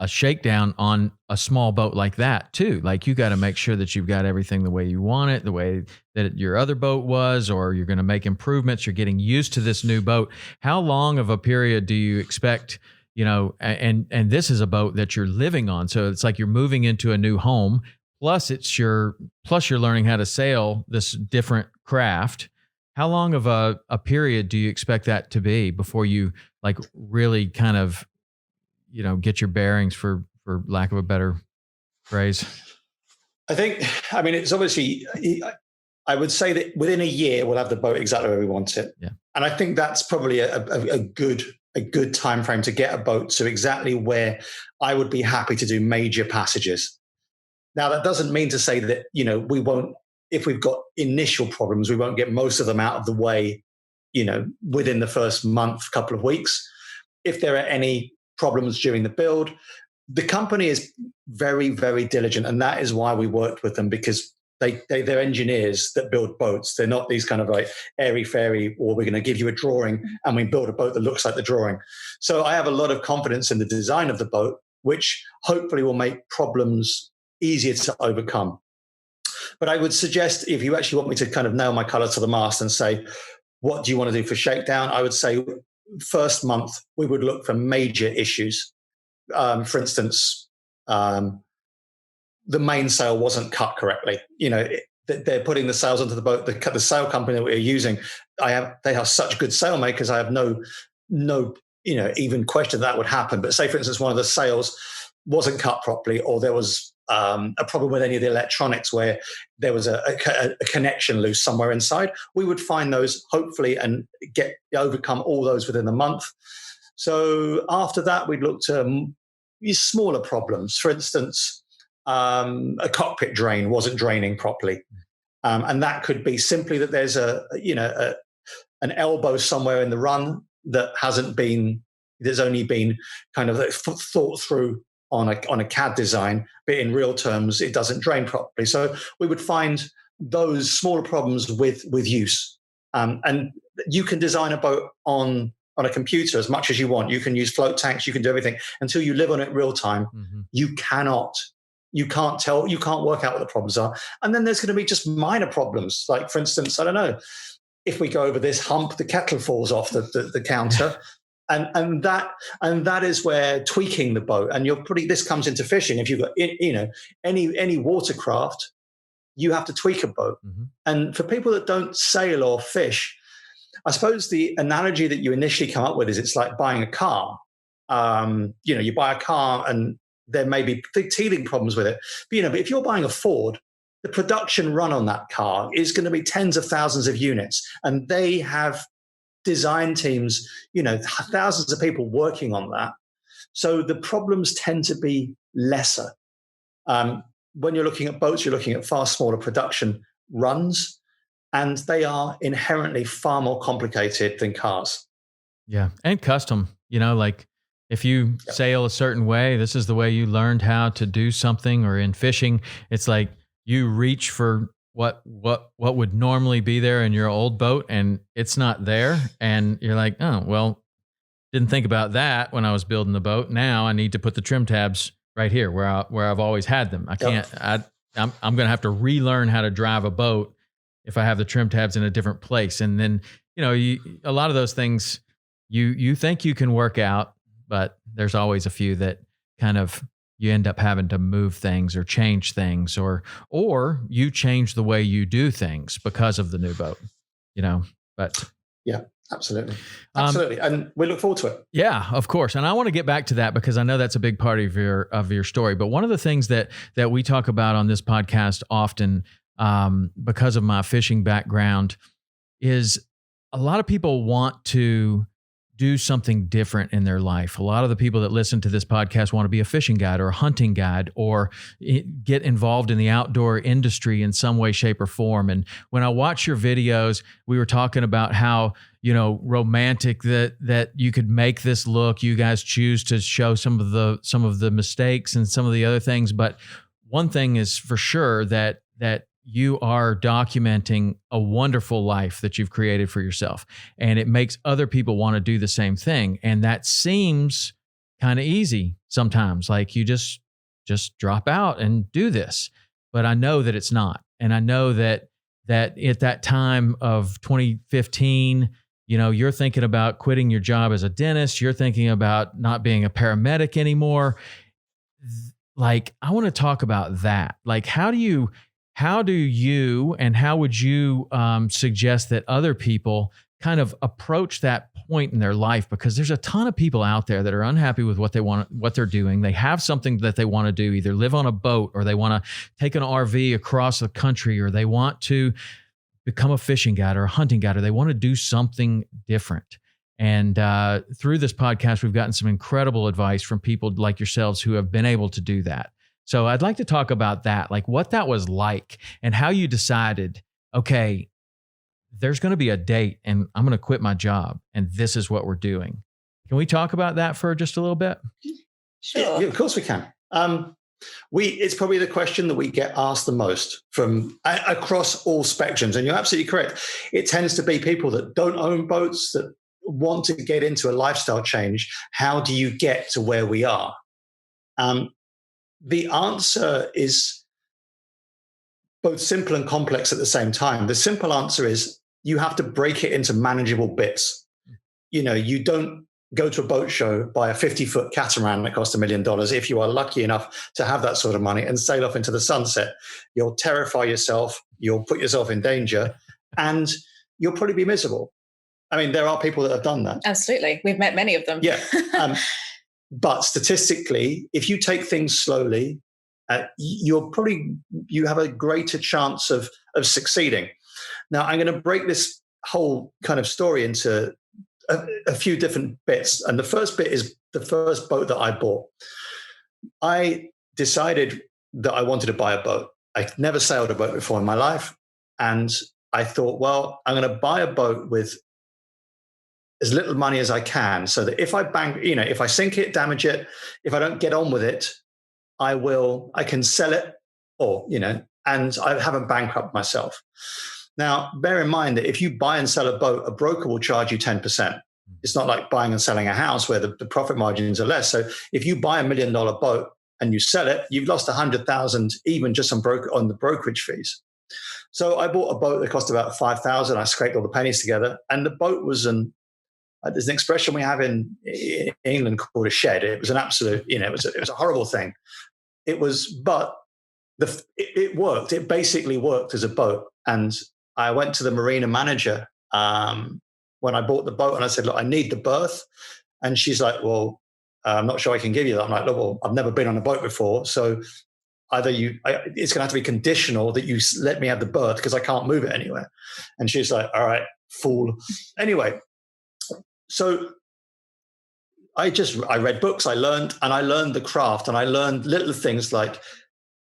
a shakedown on a small boat like that too. Like you got to make sure that you've got everything the way you want it, the way that your other boat was, or you're going to make improvements. You're getting used to this new boat. How long of a period do you expect, and this is a boat that you're living on. So it's like you're moving into a new home. Plus you're learning how to sail this different craft. How long of a period do you expect that to be before you like really kind of, get your bearings, for lack of a better phrase? I mean, it's obviously, I would say that within a year we'll have the boat exactly where we want it. Yeah. And I think that's probably a good time frame to get a boat to exactly where I would be happy to do major passages. Now, that doesn't mean to say that, we won't, if we've got initial problems, we won't get most of them out of the way, within the first month, couple of weeks. If there are any problems during the build, the company is very, very diligent, and that is why we worked with them, because they're engineers that build boats. They're not these kind of like airy fairy, or we're going to give you a drawing and we build a boat that looks like the drawing. So I have a lot of confidence in the design of the boat, which hopefully will make problems easier to overcome. But I would suggest, if you actually want me to kind of nail my color to the mast and say, what do you want to do for shakedown? I would say first month, we would look for major issues. For instance, the mainsail wasn't cut correctly. They're putting the sails onto the boat. The sail company that we're using, they have such good sailmakers. I have no even question that would happen. But say, for instance, one of the sails wasn't cut properly, or there was a problem with any of the electronics where there was a connection loose somewhere inside, we would find those hopefully and overcome all those within a month. So after that, we'd look to smaller problems. For instance, a cockpit drain wasn't draining properly. And that could be simply that there's an elbow somewhere in the run that there's only been kind of thought through on a CAD design, but in real terms, it doesn't drain properly. So we would find those smaller problems with use. And you can design a boat on a computer as much as you want. You can use float tanks, you can do everything. Until you live on it real time, you can't work out what the problems are. And then there's going to be just minor problems. Like, for instance, I don't know, if we go over this hump, the kettle falls off the counter. And that is where tweaking the boat, and this comes into fishing. If you've got any watercraft, you have to tweak a boat. And for people that don't sail or fish, I suppose the analogy that you initially come up with is it's like buying a car. You buy a car and there may be teething problems with it. But if you're buying a Ford, the production run on that car is going to be tens of thousands of units, and they have design teams, thousands of people working on that. So the problems tend to be lesser. When you're looking at boats, you're looking at far smaller production runs, and they are inherently far more complicated than cars. Yeah. And custom, like if you sail a certain way, this is the way you learned how to do something. Or in fishing, it's like you reach for what would normally be there in your old boat, and it's not there. And you're like, oh, well, didn't think about that when I was building the boat. Now I need to put the trim tabs right here where I've always had them. I can't, I'm going to have to relearn how to drive a boat if I have the trim tabs in a different place. And then, a lot of those things you think you can work out, but there's always a few that kind of, you end up having to move things or change things, or you change the way you do things because of the new boat, but yeah, absolutely. And we look forward to it. Yeah, of course. And I want to get back to that because I know that's a big part of your story. But one of the things that we talk about on this podcast often because of my fishing background, is a lot of people want to do something different in their life. A lot of the people that listen to this podcast want to be a fishing guide or a hunting guide or get involved in the outdoor industry in some way, shape, or form. And when I watch your videos, we were talking about how, romantic that you could make this look. You guys choose to show some of the mistakes and some of the other things. But one thing is for sure that you are documenting a wonderful life that you've created for yourself. And it makes other people want to do the same thing. And that seems kind of easy sometimes. Like you just drop out and do this. But I know that it's not. And I know that at that time of 2015, you're thinking about quitting your job as a dentist. You're thinking about not being a paramedic anymore. Like, I want to talk about that. Like, how do you and how would you suggest that other people kind of approach that point in their life? Because there's a ton of people out there that are unhappy with what they're doing. They have something that they want to do, either live on a boat or they want to take an RV across the country, or they want to become a fishing guide or a hunting guide, or they want to do something different. And through this podcast, we've gotten some incredible advice from people like yourselves who have been able to do that. So I'd like to talk about that, like what that was like and how you decided, okay, there's going to be a date and I'm going to quit my job and this is what we're doing. Can we talk about that for just a little bit? Sure. Yeah, of course we can. It's probably the question that we get asked the most from across all spectrums. And you're absolutely correct. It tends to be people that don't own boats, that want to get into a lifestyle change. How do you get to where we are? The answer is both simple and complex at the same time. The simple answer is you have to break it into manageable bits. You don't go to a boat show, buy a 50-foot catamaran that costs $1 million. If you are lucky enough to have that sort of money and sail off into the sunset, you'll terrify yourself, you'll put yourself in danger, and you'll probably be miserable. I mean, there are people that have done that. Absolutely. We've met many of them. Yeah. But statistically, if you take things slowly, you have a greater chance of succeeding. Now, I'm going to break this whole kind of story into a few different bits. And the first bit is the first boat that I bought. I decided that I wanted to buy a boat. I'd never sailed a boat before in my life. And I thought, well, I'm going to buy a boat with as little money as I can, so that if I if I sink it, damage it, if I don't get on with it, I can sell it, or, and I haven't bankrupted myself. Now, bear in mind that if you buy and sell a boat, a broker will charge you 10%. It's not like buying and selling a house where the profit margins are less. So if you buy $1 million boat and you sell it, you've lost 100,000 even just on the brokerage fees. So I bought a boat that cost about 5,000. I scraped all the pennies together, and the boat was there's an expression we have in England called a shed. It was an absolute, it was a horrible thing. It was, but it worked. It basically worked as a boat. And I went to the marina manager when I bought the boat, and I said, look, I need the berth. And she's like, well, I'm not sure I can give you that. I'm like, look, well, I've never been on a boat before. So either it's going to have to be conditional that you let me have the berth because I can't move it anywhere. And she's like, all right, fool. Anyway, so I read books, I learned the craft, and I learned little things like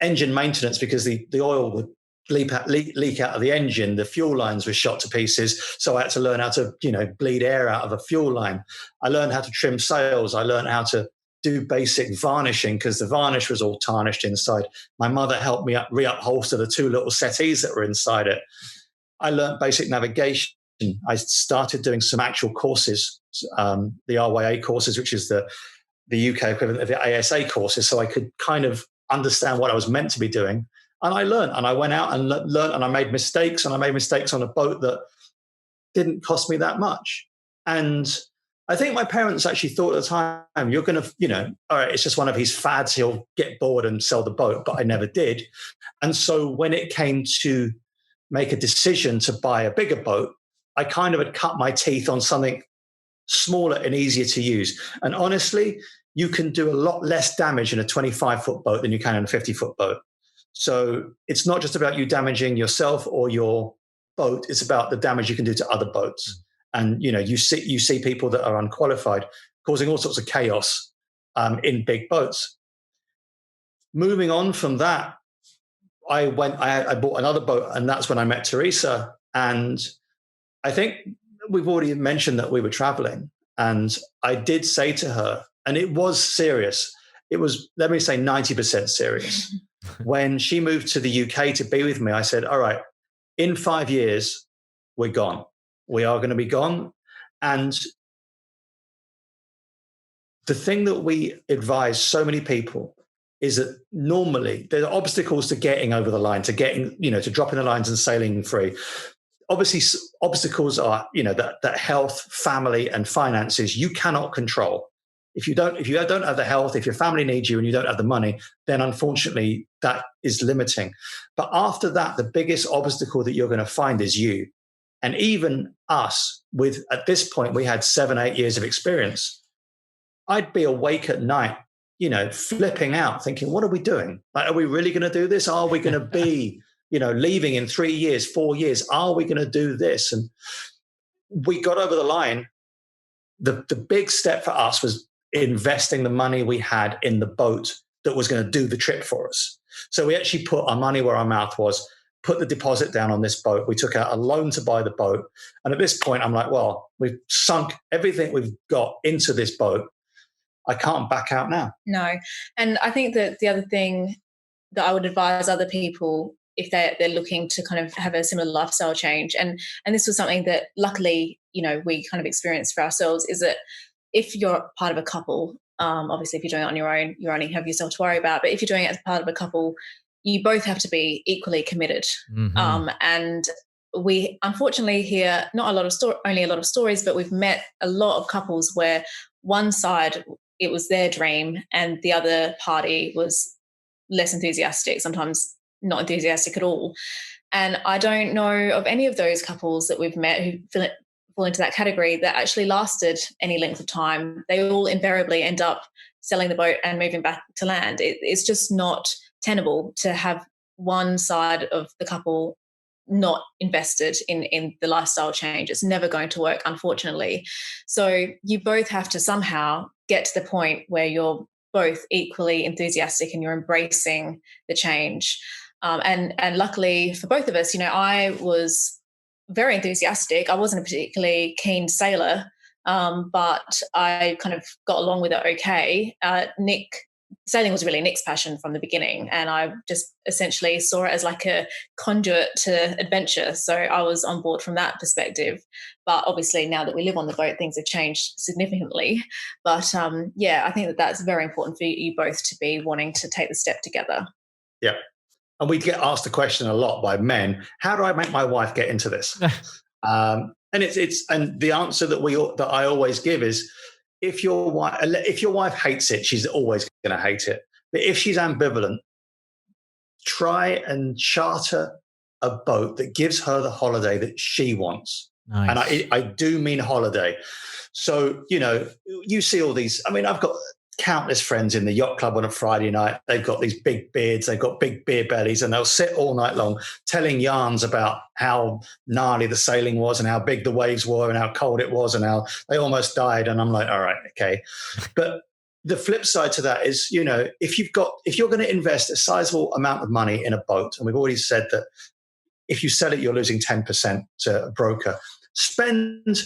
engine maintenance, because the oil would leak out of the engine. The fuel lines were shot to pieces. So I had to learn how to, bleed air out of a fuel line. I learned how to trim sails. I learned how to do basic varnishing because the varnish was all tarnished inside. My mother helped me reupholster the 2 little settees that were inside it. I learned basic navigation. I started doing some actual courses, the RYA courses, which is the UK equivalent of the ASA courses, so I could kind of understand what I was meant to be doing. And I learned, and I went out and learned, and I made mistakes, on a boat that didn't cost me that much. And I think my parents actually thought at the time, you're going to, all right, it's just one of his fads. He'll get bored and sell the boat, but I never did. And so when it came to make a decision to buy a bigger boat, I kind of had cut my teeth on something smaller and easier to use. And honestly, you can do a lot less damage in a 25-foot boat than you can in a 50-foot boat. So it's not just about you damaging yourself or your boat. It's about the damage you can do to other boats. And, you see people that are unqualified causing all sorts of chaos in big boats. Moving on from that, I bought another boat, and that's when I met Terysa. And I think we've already mentioned that we were traveling. And I did say to her, and it was serious. It was, let me say, 90% serious. When she moved to the UK to be with me, I said, all right, in 5 years, we're gone. We are going to be gone. And the thing that we advise so many people is that normally there are obstacles to getting over the line, to getting, to dropping the lines and sailing free. Obviously, obstacles are, that health, family, and finances you cannot control. If you don't have the health, if your family needs you and you don't have the money, then unfortunately that is limiting. But after that, the biggest obstacle that you're going to find is you. And even us, at this point, we had 7-8 years of experience. I'd be awake at night, flipping out, thinking, what are we doing? Like, are we really going to do this? Are we going to be, leaving in 3 years, 4 years? Are we going to do this? And we got over the line. The big step for us was investing the money we had in the boat that was going to do the trip for us. So we actually put our money where our mouth was, put the deposit down on this boat. We took out a loan to buy the boat. And at this point, I'm like, well, we've sunk everything we've got into this boat. I can't back out now. No. And I think that the other thing that I would advise other people, if they're looking to kind of have a similar lifestyle change, and this was something that luckily, we kind of experienced for ourselves, is that if you're part of a couple, obviously if you're doing it on your own, you only have yourself to worry about. But if you're doing it as part of a couple, you both have to be equally committed. Mm-hmm. And we unfortunately hear only a lot of stories, but we've met a lot of couples where one side, it was their dream and the other party was less enthusiastic, sometimes not enthusiastic at all. And I don't know of any of those couples that we've met who fall into that category that actually lasted any length of time. They all invariably end up selling the boat and moving back to land. It's just not tenable to have one side of the couple not invested in the lifestyle change. It's never going to work, unfortunately. So you both have to somehow get to the point where you're both equally enthusiastic and you're embracing the change. And luckily for both of us, I was very enthusiastic. I wasn't a particularly keen sailor, but I kind of got along with it okay. Sailing was really Nick's passion from the beginning, and I just essentially saw it as like a conduit to adventure. So I was on board from that perspective. But obviously now that we live on the boat, things have changed significantly. But I think that's very important for you both to be wanting to take the step together. Yeah. And we get asked the question a lot by men, how do I make my wife get into this? And the answer that I always give is, if your wife hates it, she's always going to hate it. But if she's ambivalent, try and charter a boat that gives her the holiday that she wants. Nice. And I do mean holiday. So, you see all these, I've got countless friends in the yacht club on a Friday night. They've got these big beards, they've got big beer bellies, and they'll sit all night long telling yarns about how gnarly the sailing was and how big the waves were and how cold it was and how they almost died. And I'm like, all right, okay. But the flip side to that is, if you're going to invest a sizable amount of money in a boat, and we've already said that if you sell it, you're losing 10% to a broker, spend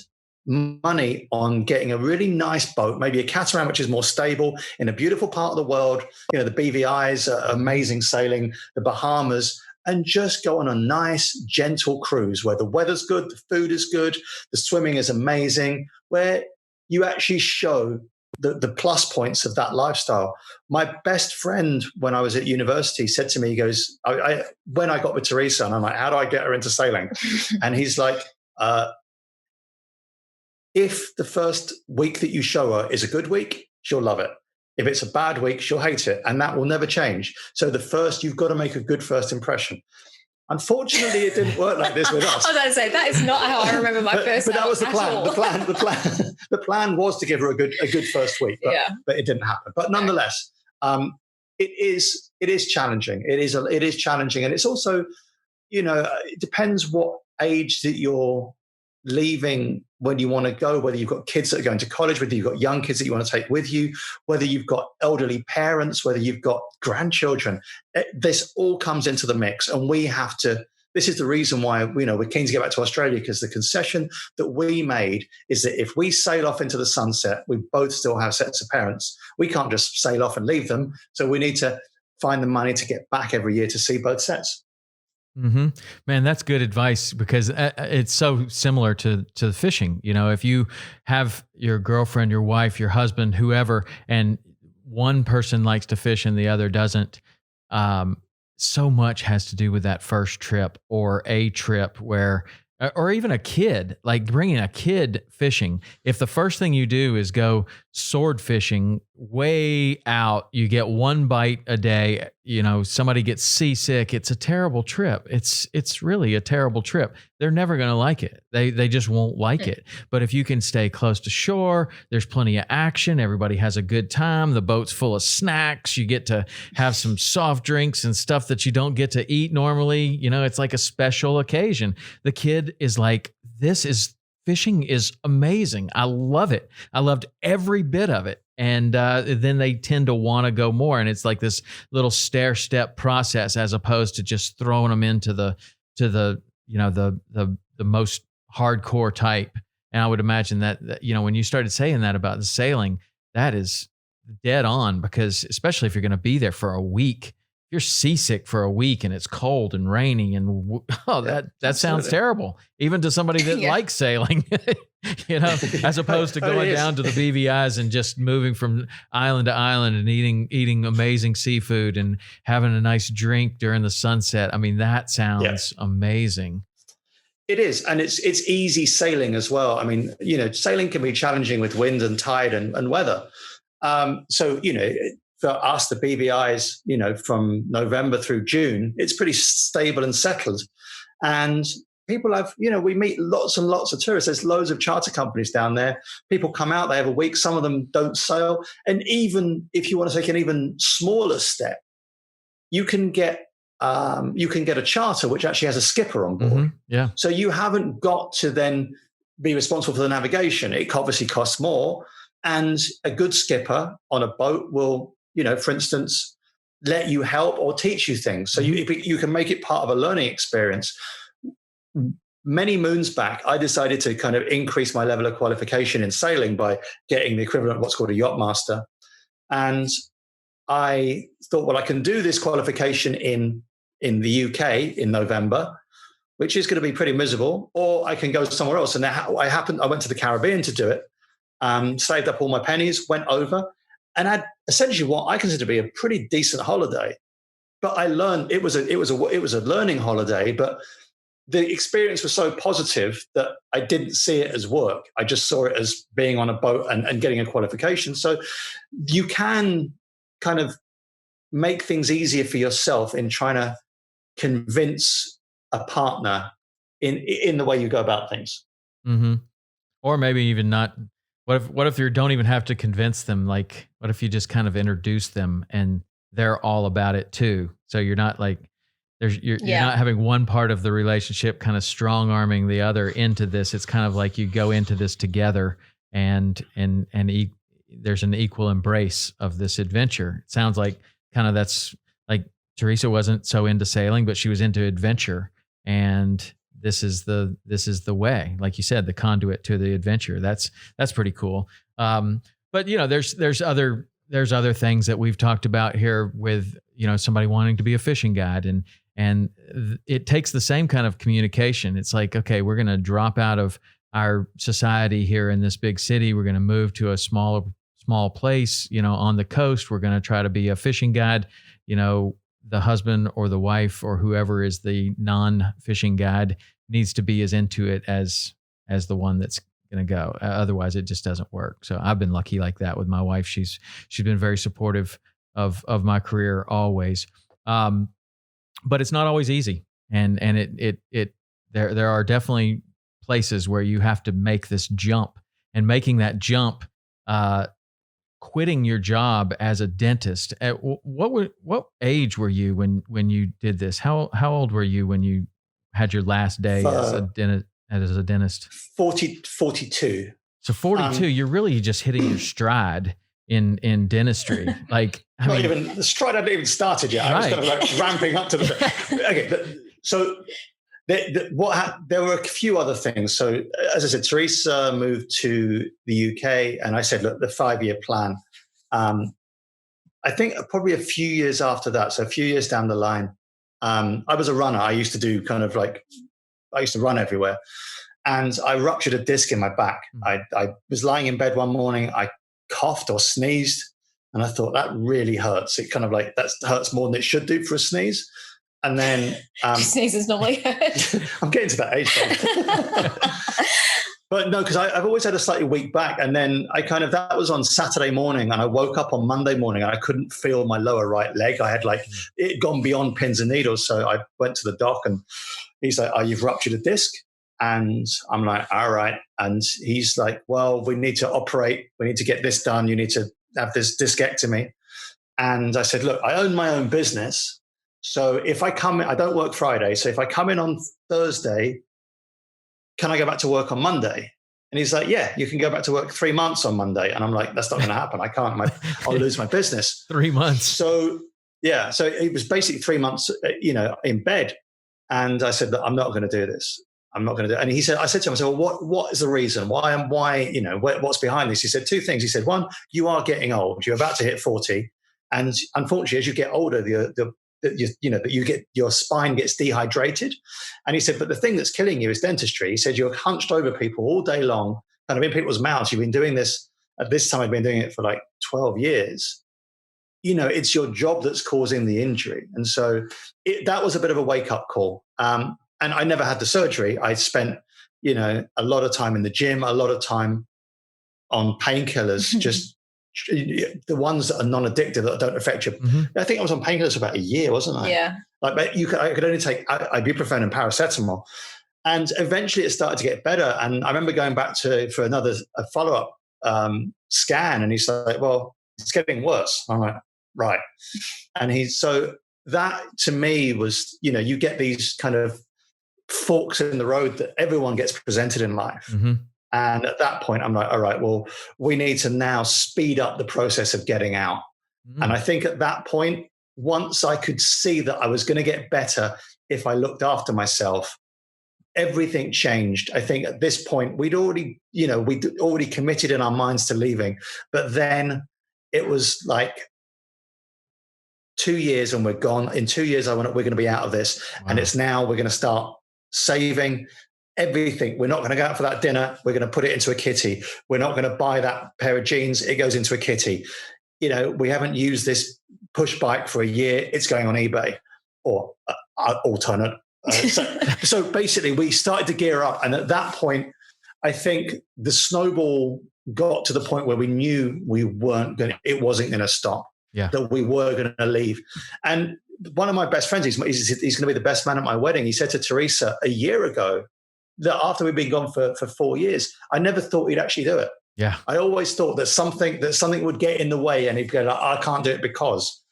money on getting a really nice boat, maybe a catamaran, which is more stable in a beautiful part of the world. The BVI's amazing sailing, the Bahamas, and just go on a nice, gentle cruise where the weather's good, the food is good, the swimming is amazing, where you actually show the plus points of that lifestyle. My best friend, when I was at university, said to me, he goes, when I got with Terysa, and I'm like, how do I get her into sailing? And he's like, if the first week that you show her is a good week, she'll love it. If it's a bad week, she'll hate it. And that will never change. So you've got to make a good first impression. Unfortunately, it didn't work like this with us. I was going to say, that is not how I remember my first. But that was the plan. The plan was to give her a good first week, but it didn't happen. But nonetheless, it is challenging. It is challenging, and it's also, it depends what age that you're leaving when you want to go, whether you've got kids that are going to college, whether you've got young kids that you want to take with you, whether you've got elderly parents, whether you've got grandchildren. This all comes into the mix, and we have to. This is the reason why we're keen to get back to Australia, because the concession that we made is that if we sail off into the sunset, we both still have sets of parents. We can't just sail off and leave them. So we need to find the money to get back every year to see both sets. Mm-hmm. Man, that's good advice, because it's so similar to fishing. If you have your girlfriend, your wife, your husband, whoever, and one person likes to fish and the other doesn't, so much has to do with that first trip, or a trip where, or even a kid, like bringing a kid fishing. If the first thing you do is go sword fishing way out, you get one bite a day, somebody gets seasick. It's a terrible trip. It's really a terrible trip. They're never going to like it. They just won't like it. But if you can stay close to shore, there's plenty of action. Everybody has a good time. The boat's full of snacks. You get to have some soft drinks and stuff that you don't get to eat normally. It's like a special occasion. The kid is like, fishing is amazing. I love it. I loved every bit of it. And then they tend to want to go more. And it's like this little stair step process, as opposed to just throwing them into the most hardcore type. And I would imagine that, when you started saying that about the sailing, that is dead on, because especially if you're going to be there for a week, you're seasick for a week and it's cold and rainy and that sounds terrible, even to somebody that likes sailing, as opposed to going down to the BVIs and just moving from island to island and eating amazing seafood and having a nice drink during the sunset. I mean, that sounds amazing. It is. And it's easy sailing as well. I mean, sailing can be challenging with wind and tide and weather. For us, the BVIs, from November through June, it's pretty stable and settled. And people have, we meet lots and lots of tourists. There's loads of charter companies down there. People come out, they have a week. Some of them don't sail. And even if you want to take an even smaller step, you can get a charter which actually has a skipper on board. Mm-hmm. Yeah. So you haven't got to then be responsible for the navigation. It obviously costs more. And a good skipper on a boat will, for instance, let you help or teach you things. So you can make it part of a learning experience. Many moons back, I decided to kind of increase my level of qualification in sailing by getting the equivalent of what's called a yacht master. And I thought, well, I can do this qualification in the UK in November, which is going to be pretty miserable, or I can go somewhere else. And I went to the Caribbean to do it, saved up all my pennies, went over, and had essentially what I consider to be a pretty decent holiday. But I learned it was a learning holiday, but the experience was so positive that I didn't see it as work. I just saw it as being on a boat and getting a qualification. So you can kind of make things easier for yourself in trying to convince a partner in the way you go about things. Mm-hmm. Or maybe even not. What if you don't even have to convince them? Like, what if you just kind of introduce them and they're all about it too? So you're not like, you're not having one part of the relationship kind of strong arming the other into this. It's kind of like you go into this together and there's an equal embrace of this adventure. It sounds like kind of that's like Terysa wasn't so into sailing, but she was into adventure, and this is the way, like you said, the conduit to the adventure. That's pretty cool. But there's other things that we've talked about here with, somebody wanting to be a fishing guide, and it takes the same kind of communication. It's like, okay, we're going to drop out of our society here in this big city. We're going to move to a small place, on the coast. We're going to try to be a fishing guide. The husband or the wife or whoever is the non-fishing guide needs to be as into it as the one that's going to go. Otherwise, it just doesn't work. So I've been lucky like that with my wife. She's been very supportive of my career always. But it's not always easy. And there are definitely places where you have to make this jump, and making that jump quitting your job as a dentist. At what age were you when you did this? How old were you when you had your last day as a dentist? 42. So 42, you're really just hitting your stride in dentistry. Like, I mean, even the stride hadn't even started yet. I was kind of like ramping up to the. Okay, so there were a few other things. So as I said, Terysa moved to the UK, and I said, look, the 5-year plan. I think probably a few years after that, so a few years down the line, I was a runner. I used to run everywhere. And I ruptured a disc in my back. I was lying in bed one morning. I coughed or sneezed, and I thought, that really hurts. It kind of like, that hurts more than it should do for a sneeze. And then sneezes normally hurt. I'm getting to that age. But no, because I've always had a slightly weak back. And then that was on Saturday morning, and I woke up on Monday morning and I couldn't feel my lower right leg. I had it had gone beyond pins and needles. So I went to the doc, and he's like, oh, you've ruptured a disc. And I'm like, all right. And he's like, well, we need to operate. We need to get this done. You need to have this discectomy. And I said, look, I own my own business. So if I come in, I don't work Friday. So if I come in on Thursday, can I go back to work on Monday? And he's like, yeah, you can go back to work 3 months on Monday. And I'm like, that's not going to happen. I can't. I'll lose my business. 3 months. So yeah. So it was basically 3 months, in bed. And I said, look, I'm not going to do this. I'm not going to do it. And I said to him, I said, well, what is the reason? Why, what's behind this? He said 2 things. He said, 1, you are getting old. You're about to hit 40. And unfortunately, as you get older, your spine gets dehydrated. And he said, but the thing that's killing you is dentistry. He said, you're hunched over people all day long, kind of in people's mouths. You've been doing this, at this time, I've been doing it for like 12 years. It's your job that's causing the injury. And so that was a bit of a wake-up call. And I never had the surgery. I spent, a lot of time in the gym, a lot of time on painkillers, just the ones that are non-addictive, that don't affect you. I think I was on painkillers for about a year, wasn't I? Yeah. I could only take ibuprofen and paracetamol. And eventually it started to get better. And I remember going back for a follow-up scan, and he's like, well, it's getting worse. I'm like, right. And so that to me was, you get these kind of forks in the road that everyone gets presented in life. And at that point, I'm like, all right, well, we need to now speed up the process of getting out. And I think at that point, once I could see that I was going to get better if I looked after myself, everything changed. I think at this point, we'd already committed in our minds to leaving. But then it was like 2 years and we're gone. In 2 years, we're going to be out of this. Wow. And it's now we're going to start saving everything. We're not going to go out for that dinner. We're going to put it into a kitty. We're not going to buy that pair of jeans. It goes into a kitty. We haven't used this push bike for a year. It's going on eBay or alternate. So basically we started to gear up. And at that point, I think the snowball got to the point where we knew it wasn't going to stop. Yeah. That we were going to leave. And one of my best friends, he's going to be the best man at my wedding. He said to Terysa a year ago that after we'd been gone for 4 years, I never thought he'd actually do it. Yeah. I always thought that something would get in the way and he'd go like, I can't do it because.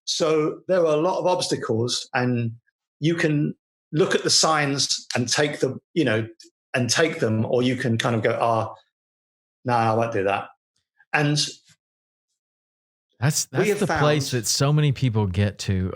So there are a lot of obstacles, and you can look at the signs and take them, or you can kind of go, no, I won't do that. And that's the place that so many people get to,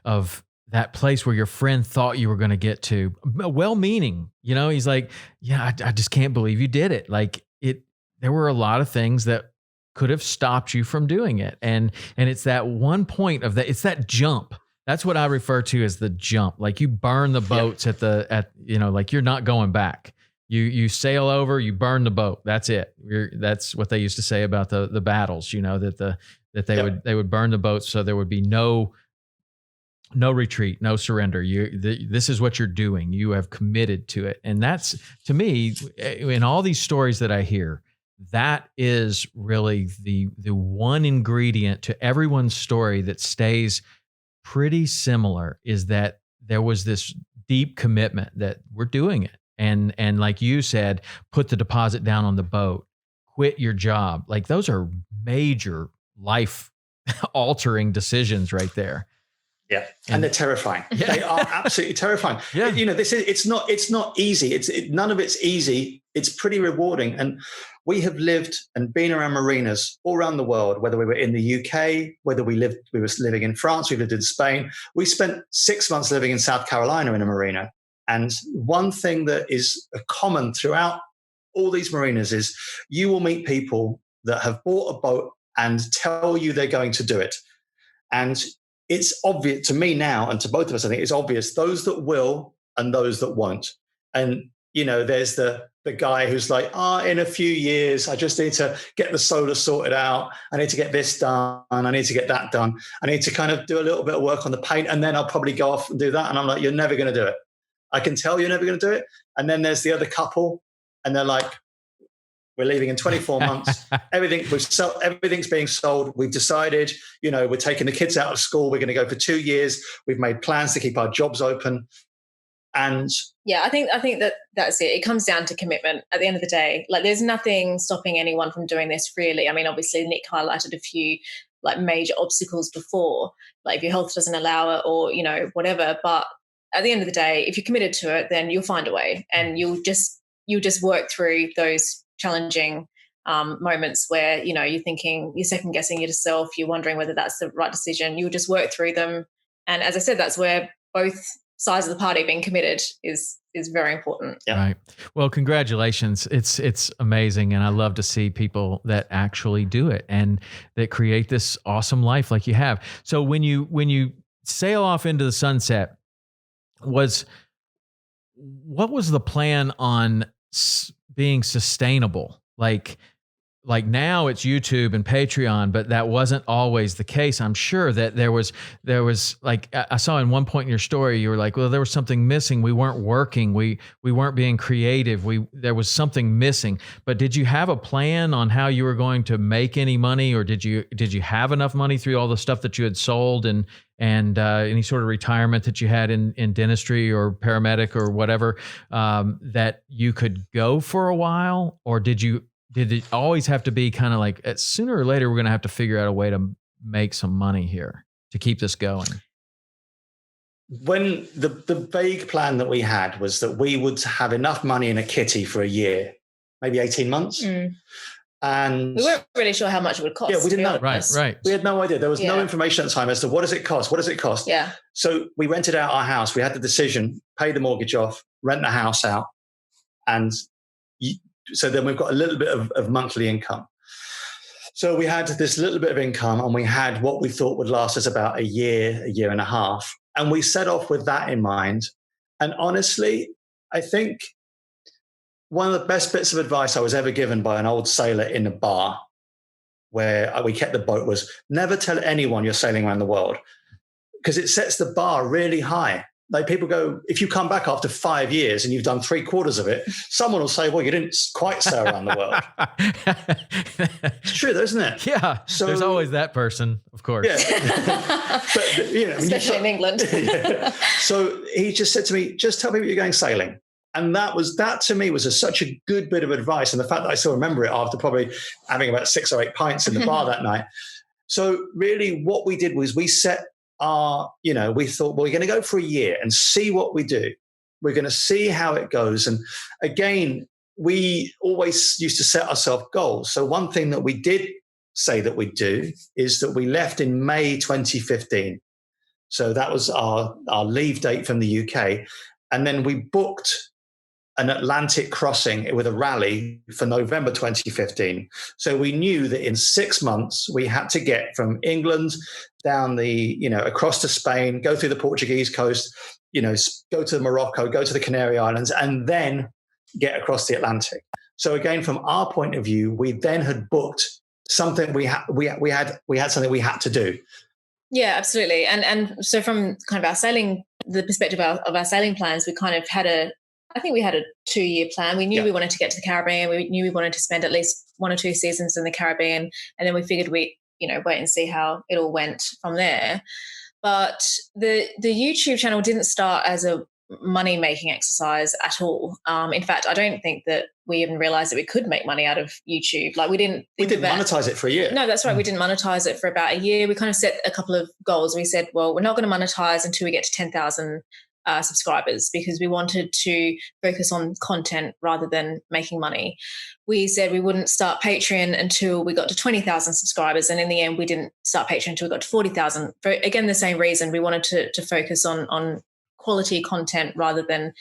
of that place where your friend thought you were going to get to, well-meaning, he's like, yeah, I just can't believe you did it. Like there were a lot of things that could have stopped you from doing it. And it's that one point of that, it's that jump. That's what I refer to as the jump. Like you burn the boats like you're not going back. You sail over, you burn the boat. That's it. That's what they used to say about the battles, that they would burn the boats, so there would be no retreat, no surrender. This is what you're doing. You have committed to it. And that's, to me, in all these stories that I hear, that is really the one ingredient to everyone's story that stays pretty similar, is that there was this deep commitment that we're doing it. And like you said, put the deposit down on the boat, quit your job. Like those are major life altering decisions right there. Yeah. And they're terrifying. Yeah. They are absolutely terrifying. Yeah. It's not easy. None of it's easy. It's pretty rewarding. And we have lived and been around marinas all around the world, whether we were in the UK, whether we were living in France, we lived in Spain. We spent 6 months living in South Carolina in a marina. And one thing that is common throughout all these marinas is you will meet people that have bought a boat and tell you they're going to do it. And it's obvious to me now, and to both of us, I think it's obvious, those that will and those that won't. And, there's the guy who's like, in a few years, I just need to get the solar sorted out. I need to get this done. I need to get that done. I need to kind of do a little bit of work on the paint, and then I'll probably go off and do that. And I'm like, you're never going to do it. I can tell you're never going to do it. And then there's the other couple, and they're like, we're leaving in 24 months. Everything's being sold. We've decided, we're taking the kids out of school. We're going to go for 2 years. We've made plans to keep our jobs open. And yeah, I think that's it. It comes down to commitment at the end of the day. Like there's nothing stopping anyone from doing this really. I mean, obviously Nick highlighted a few like major obstacles before, like if your health doesn't allow it or, whatever. But at the end of the day, if you're committed to it, then you'll find a way, and you'll just work through those challenging moments where, you're thinking, you're second guessing yourself, you're wondering whether that's the right decision. You'll just work through them. And as I said, that's where both sides of the party being committed is very important. Yeah. Right. Well, congratulations. It's amazing. And I love to see people that actually do it and that create this awesome life like you have. So when you sail off into the sunset, what was the plan on being sustainable? Like now it's YouTube and Patreon, but that wasn't always the case. I'm sure that there was like, I saw in one point in your story, you were like, well, there was something missing. We weren't working. We weren't being creative. There was something missing. But did you have a plan on how you were going to make any money, or did you have enough money through all the stuff that you had sold and any sort of retirement that you had in dentistry or paramedic or whatever, that you could go for a while? Or did it always have to be kind of like sooner or later, we're going to have to figure out a way to make some money here to keep this going? When the vague plan that we had was that we would have enough money in a kitty for a year, maybe 18 months. Mm. And we weren't really sure how much it would cost. Yeah, we didn't know. Right. We had no idea. There was no information at the time as to what does it cost? Yeah. So we rented out our house. We had the decision, pay the mortgage off, rent the house out. And so then we've got a little bit of monthly income. So we had this little bit of income, and we had what we thought would last us about a year and a half. And we set off with that in mind. And honestly, I think one of the best bits of advice I was ever given by an old sailor in a bar where we kept the boat was never tell anyone you're sailing around the world, because it sets the bar really high. Like people go, if you come back after 5 years and you've done 3/4 of it, someone will say, well, you didn't quite sail around the world. It's true though, isn't it? Yeah. So there's always that person, of course. Yeah. But, especially in England. Yeah. So he just said to me, just tell people you're going sailing. And that to me was such a good bit of advice. And the fact that I still remember it after probably having about 6 or 8 pints in the bar that night. So really what we did was we set we thought, well, we're going to go for a year and see what we do. We're going to see how it goes. And again, we always used to set ourselves goals. So one thing that we did say that we'd do is that we left in May 2015. So that was our leave date from the UK. And then we booked an Atlantic crossing with a rally for November 2015. So we knew that in 6 months we had to get from England down across to Spain, go through the Portuguese coast, go to Morocco, go to the Canary Islands, and then get across the Atlantic. So again, from our point of view, we then had booked something we had something we had to do. Yeah, absolutely. And so from kind of the perspective of our sailing plans, we kind of I think we had a 2-year plan. We knew we wanted to get to the Caribbean. We knew we wanted to spend at least 1 or 2 seasons in the Caribbean. And then we figured we'd, wait and see how it all went from there. But the YouTube channel didn't start as a money making exercise at all. In fact, I don't think that we even realized that we could make money out of YouTube. Like we didn't monetize it for a year. No, that's right. We didn't monetize it for about a year. We kind of set a couple of goals. We said, well, we're not going to monetize until we get to 10,000 subscribers, because we wanted to focus on content rather than making money. We said we wouldn't start Patreon until we got to 20,000 subscribers. And in the end, we didn't start Patreon until we got to 40,000. For, again, the same reason. We wanted to focus on quality content rather than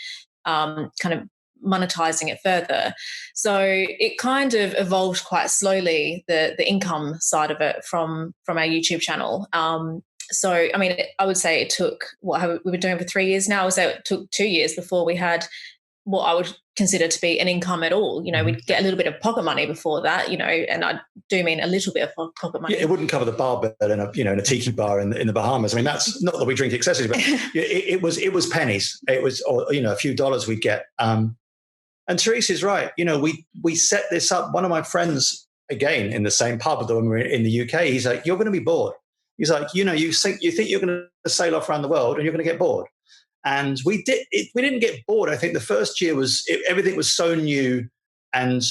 kind of monetizing it further. So it kind of evolved quite slowly, the income side of it from our YouTube channel. So, I mean, I would say it took, we've been doing it for 3 years now. I would say it took 2 years before we had what I would consider to be an income at all. You know, we'd get a little bit of pocket money before that, you know, and I do mean a little bit of pocket money. Yeah, it wouldn't cover the bar bill in a tiki bar in the Bahamas. I mean, that's not that we drink excessively, but it was pennies. It was, or, you know, a few dollars we'd get. And Terysa's right. You know, we set this up. One of my friends, again, in the same pub when we were in the UK, he's like, you're going to be bored. He's like, you know, you think you're going to sail off around the world and you're going to get bored. And we didn't get bored. I think the first year everything was so new and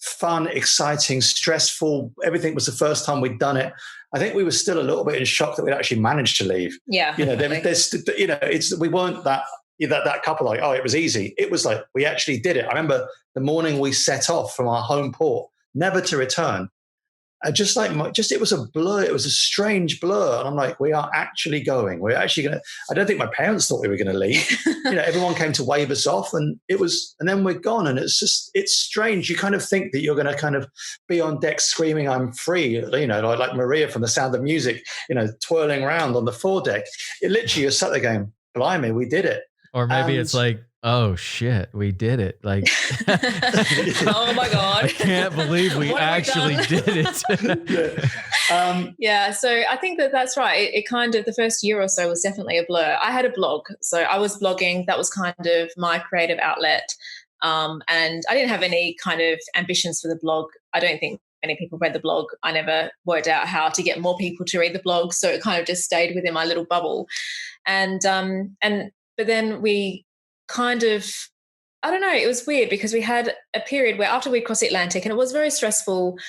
fun, exciting, stressful. Everything was the first time we'd done it. I think we were still a little bit in shock that we'd actually managed to leave. Yeah. You know, we weren't that couple like, oh, it was easy. It was like, we actually did it. I remember the morning we set off from our home port, never to return. It was a blur. It was a strange blur. And I'm like, we are actually going. We're actually going to, I don't think my parents thought we were going to leave. You know, everyone came to wave us off and then we're gone. And it's strange. You kind of think that you're going to kind of be on deck screaming, I'm free, you know, like Maria from The Sound of Music, you know, twirling around on the foredeck. It literally, you're sat there going, blimey, we did it. Or maybe it's like, oh shit, we did it. Like, oh my God. I can't believe we actually did it. Yeah. So I think that's right. It kind of, the first year or so was definitely a blur. I had a blog. So I was blogging. That was kind of my creative outlet. And I didn't have any kind of ambitions for the blog. I don't think many people read the blog. I never worked out how to get more people to read the blog. So it kind of just stayed within my little bubble. But then we kind of, I don't know, it was weird because we had a period where after we'd crossed the Atlantic, and it was very stressful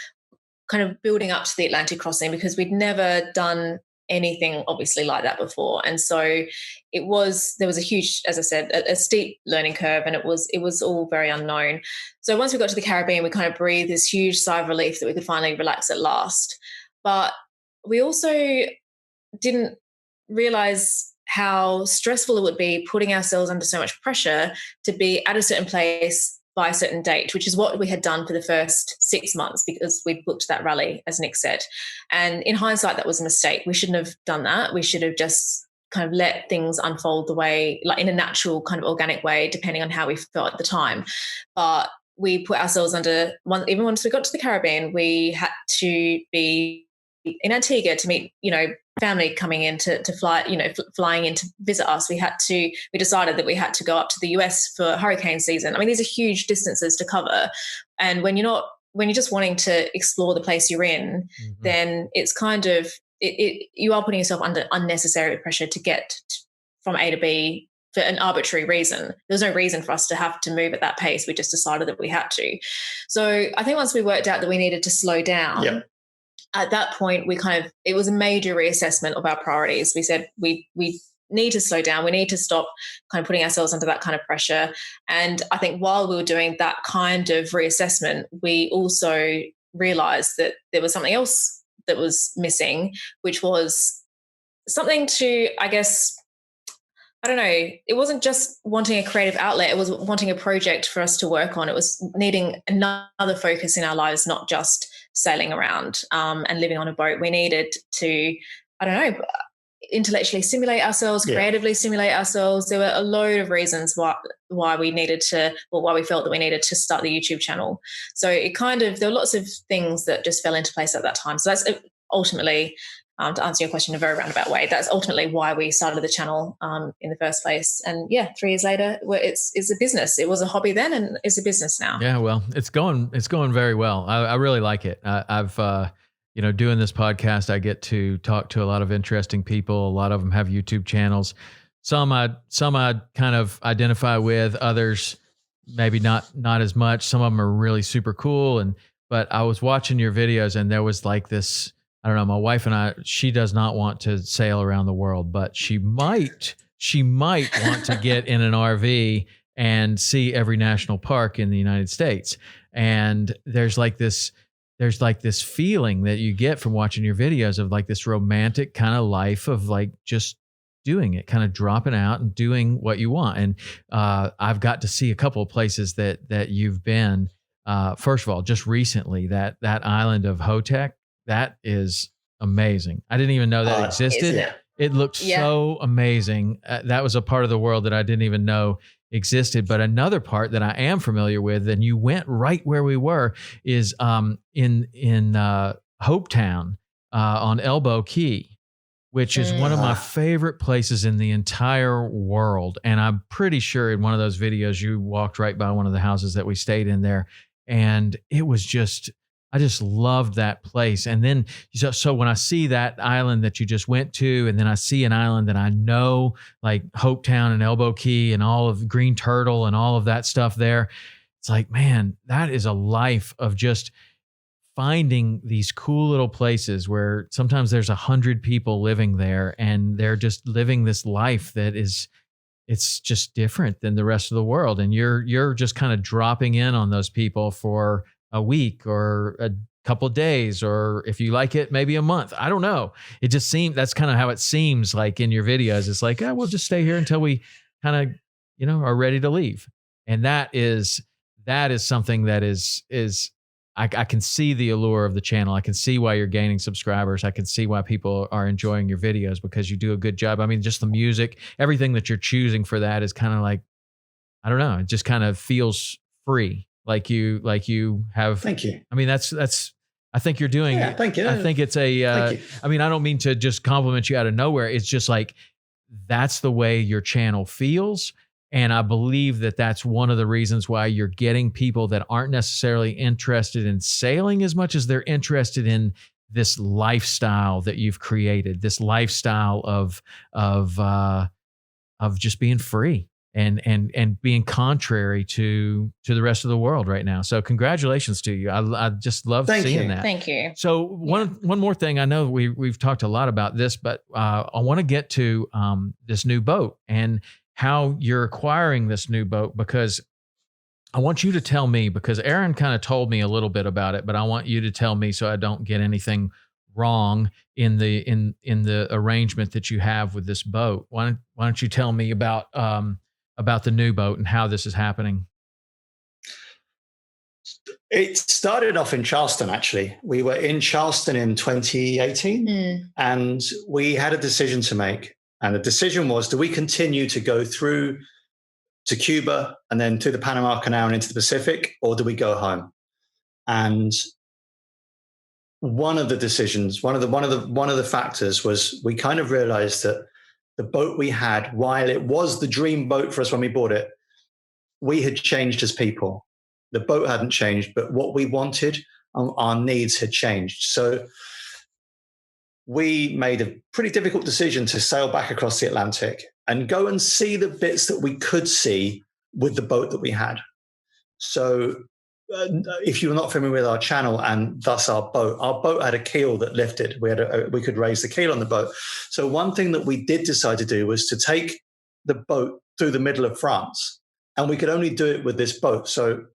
kind of building up to the Atlantic crossing because we'd never done anything obviously like that before. And so there was a huge, as I said, a steep learning curve, and it was all very unknown. So once we got to the Caribbean, we kind of breathed this huge sigh of relief that we could finally relax at last. But we also didn't realize how stressful it would be putting ourselves under so much pressure to be at a certain place by a certain date, which is what we had done for the first 6 months because we booked that rally, as Nick said. And in hindsight, that was a mistake. We shouldn't have done that. We should have just kind of let things unfold the way, like in a natural kind of organic way, depending on how we felt at the time. But we put ourselves under even once we got to the Caribbean, we had to be in Antigua to meet, you know, family coming in to fly, you know, flying in to visit us. We decided that we had to go up to the US for hurricane season. I mean, these are huge distances to cover. And when you're just wanting to explore the place you're in, then it's kind of, you are putting yourself under unnecessary pressure to get from A to B for an arbitrary reason. There's no reason for us to have to move at that pace. We just decided that we had to. So I think once we worked out that we needed to slow down, at that point, it was a major reassessment of our priorities. We said we need to slow down. We need to stop kind of putting ourselves under that kind of pressure. And I think while we were doing that kind of reassessment, we also realized that there was something else that was missing, which was something to, I guess, I don't know, it wasn't just wanting a creative outlet. It was wanting a project for us to work on. It was needing another focus in our lives, not just sailing around and living on a boat. We needed to, I don't know, intellectually stimulate ourselves, creatively stimulate ourselves. There were a load of reasons why we needed to, or why we felt that we needed to start the YouTube channel. So there were lots of things that just fell into place at that time. So that's ultimately, to answer your question in a very roundabout way, that's ultimately why we started the channel in the first place. And 3 years later, it's a business. It was a hobby then, and it's a business now. Yeah, well, it's going very well. I really like it. I've doing this podcast, I get to talk to a lot of interesting people. A lot of them have YouTube channels. Some I kind of identify with, others maybe not as much. Some of them are really super cool. But I was watching your videos and there was like this, I don't know, my wife and I, she does not want to sail around the world, but she might want to get in an RV and see every national park in the United States. And there's like this feeling that you get from watching your videos of like this romantic kind of life of like just doing it, kind of dropping out and doing what you want. And I've got to see a couple of places that you've been. First of all, just recently, that island of Hotek, that is amazing. I didn't even know that existed. It looked so amazing. That was a part of the world that I didn't even know existed. But another part that I am familiar with, and you went right where we were, is in Hopetown on Elbow Key, which is one of my favorite places in the entire world. And I'm pretty sure in one of those videos, you walked right by one of the houses that we stayed in there. And it was just, I just loved that place. And then, so when I see that island that you just went to, and then I see an island that I know, like Hopetown and Elbow Key and all of Green Turtle and all of that stuff there, it's like, man, that is a life of just finding these cool little places where sometimes there's 100 people living there and they're just living this life that is, it's just different than the rest of the world. And you're just kind of dropping in on those people for a week or a couple of days, or if you like it, maybe a month. I don't know. It just seems, that's kind of how it seems like in your videos. It's like, we'll just stay here until we kind of, are ready to leave. And that is something that is I can see the allure of the channel. I can see why you're gaining subscribers. I can see why people are enjoying your videos, because you do a good job. I mean, just the music, everything that you're choosing for that is kind of like, I don't know, it just kind of feels free. Like you have. Thank you. I mean, that's, I think you're doing. Yeah, thank you. I think it's I mean, I don't mean to just compliment you out of nowhere. It's just like, that's the way your channel feels. And I believe that that's one of the reasons why you're getting people that aren't necessarily interested in sailing as much as they're interested in this lifestyle that you've created, this lifestyle of just being free and being contrary to the rest of the world right now. So congratulations to you. I just love seeing that. Thank you. So one more thing, I know we've talked a lot about this, but I want to get to this new boat and how you're acquiring this new boat, because I want you to tell me, because Aaron kind of told me a little bit about it, but I want you to tell me so I don't get anything wrong in the arrangement that you have with this boat. Why don't you tell me about the new boat and how this is happening? It started off in Charleston, actually. We were in Charleston in 2018, and we had a decision to make. And the decision was, do we continue to go through to Cuba and then to the Panama Canal and into the Pacific, or do we go home? And one of the decisions, one of the factors was, we kind of realized that the boat we had, while it was the dream boat for us when we bought it, we had changed as people. The boat hadn't changed, but what we wanted, our needs had changed. So we made a pretty difficult decision to sail back across the Atlantic and go and see the bits that we could see with the boat that we had. So if you're not familiar with our channel and thus our boat had a keel that lifted. We could raise the keel on the boat. So one thing that we did decide to do was to take the boat through the middle of France, and we could only do it with this boat. So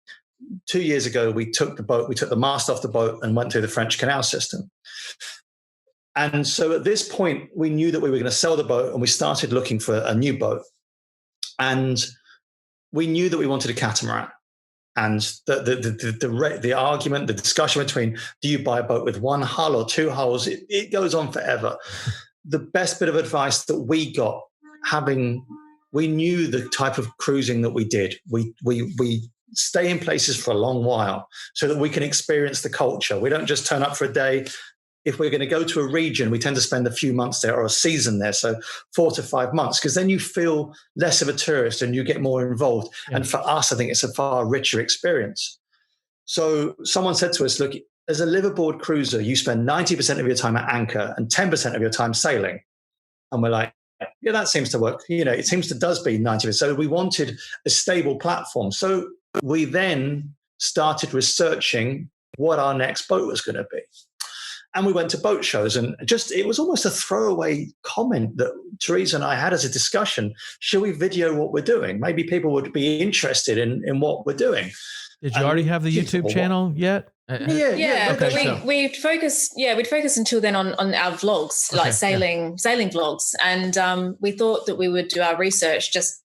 2 years ago, we took the mast off the boat and went through the French canal system. And so at this point, we knew that we were going to sell the boat, and we started looking for a new boat. And we knew that we wanted a catamaran. And the argument, the discussion between, do you buy a boat with one hull or two hulls? It goes on forever. The best bit of advice that we got, we knew the type of cruising that we did. We stay in places for a long while so that we can experience the culture. We don't just turn up for a day. If we're going to go to a region, we tend to spend a few months there or a season there, so 4 to 5 months, because then you feel less of a tourist and you get more involved. Yeah. And for us, I think it's a far richer experience. So someone said to us, look, as a liveaboard cruiser, you spend 90% of your time at anchor and 10% of your time sailing. And we're like, yeah, that seems to work. It seems to does be 90%. So we wanted a stable platform. So we then started researching what our next boat was going to be. And we went to boat shows, and it was almost a throwaway comment that Terysa and I had as a discussion. Should we video what we're doing? Maybe people would be interested in what we're doing. Did you already have the YouTube channel yet? Yeah, okay, but we'd focused until then on our vlogs, like sailing vlogs. And we thought that we would do our research just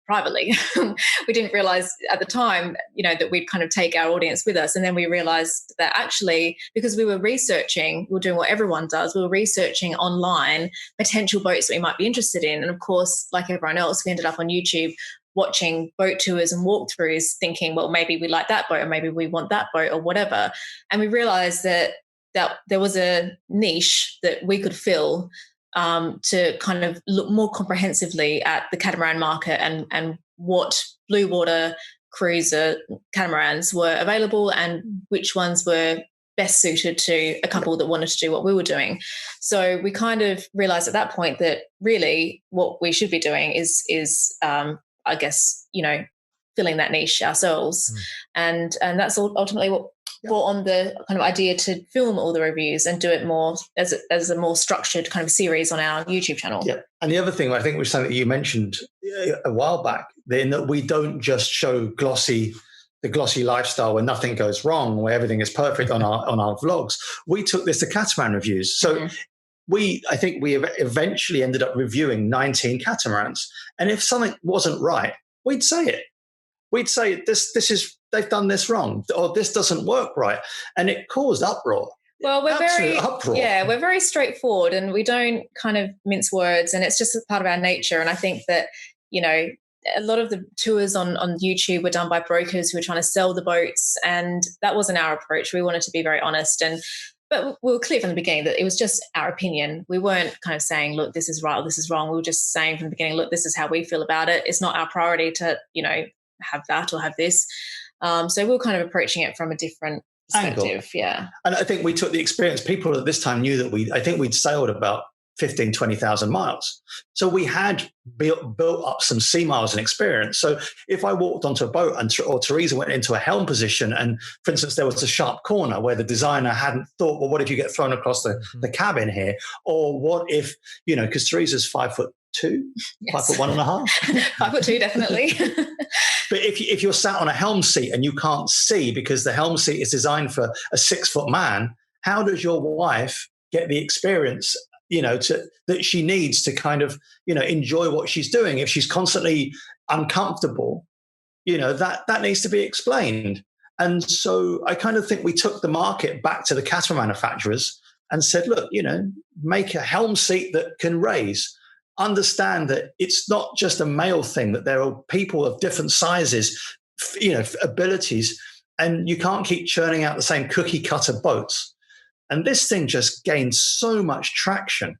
privately. We didn't realize at the time, that we'd kind of take our audience with us. And then we realized that actually, because we were doing what everyone does, we were researching online potential boats that we might be interested in. And of course, like everyone else, we ended up on YouTube watching boat tours and walkthroughs, thinking, well, maybe we like that boat, or maybe we want that boat, or whatever. And we realized that there was a niche that we could fill, to kind of look more comprehensively at the catamaran market and what blue water cruiser catamarans were available and which ones were best suited to a couple that wanted to do what we were doing. So we kind of realized at that point that really what we should be doing is I guess, filling that niche ourselves. And that's ultimately what brought on the kind of idea to film all the reviews and do it more as a more structured kind of series on our YouTube channel. Yeah. And the other thing I think was something that you mentioned a while back, then, that we don't just show the glossy lifestyle where nothing goes wrong, where everything is perfect on our vlogs. We took this to catamaran reviews. So I think we eventually ended up reviewing 19 catamarans. And if something wasn't right, we'd say it. We'd say they've done this wrong, or this doesn't work right. And it caused uproar. Well, we're very straightforward, and we don't kind of mince words, and it's just a part of our nature. And I think that, a lot of the tours on YouTube were done by brokers who were trying to sell the boats, and that wasn't our approach. We wanted to be very honest, but we were clear from the beginning that it was just our opinion. We weren't kind of saying, look, this is right or this is wrong. We were just saying from the beginning, look, this is how we feel about it. It's not our priority to, have that or have this. So we were kind of approaching it from a different perspective. Angle. Yeah. And I think we took the experience. People at this time knew that I think we'd sailed about 15, 20,000 miles. So we had built up some sea miles and experience. So if I walked onto a boat or Terysa went into a helm position, and for instance, there was a sharp corner where the designer hadn't thought, well, what if you get thrown across the cabin here? Or what if, because Terysa's 5'2", yes. 5'1.5", 5'2", definitely. But if you're sat on a helm seat and you can't see because the helm seat is designed for a 6-foot man, how does your wife get the experience, that she needs to kind of, enjoy what she's doing? If she's constantly uncomfortable, that needs to be explained. And so I kind of think we took the market back to the catamaran manufacturers and said, look, make a helm seat that can raise. Understand that it's not just a male thing, that there are people of different sizes, abilities, and you can't keep churning out the same cookie cutter boats. And this thing just gained so much traction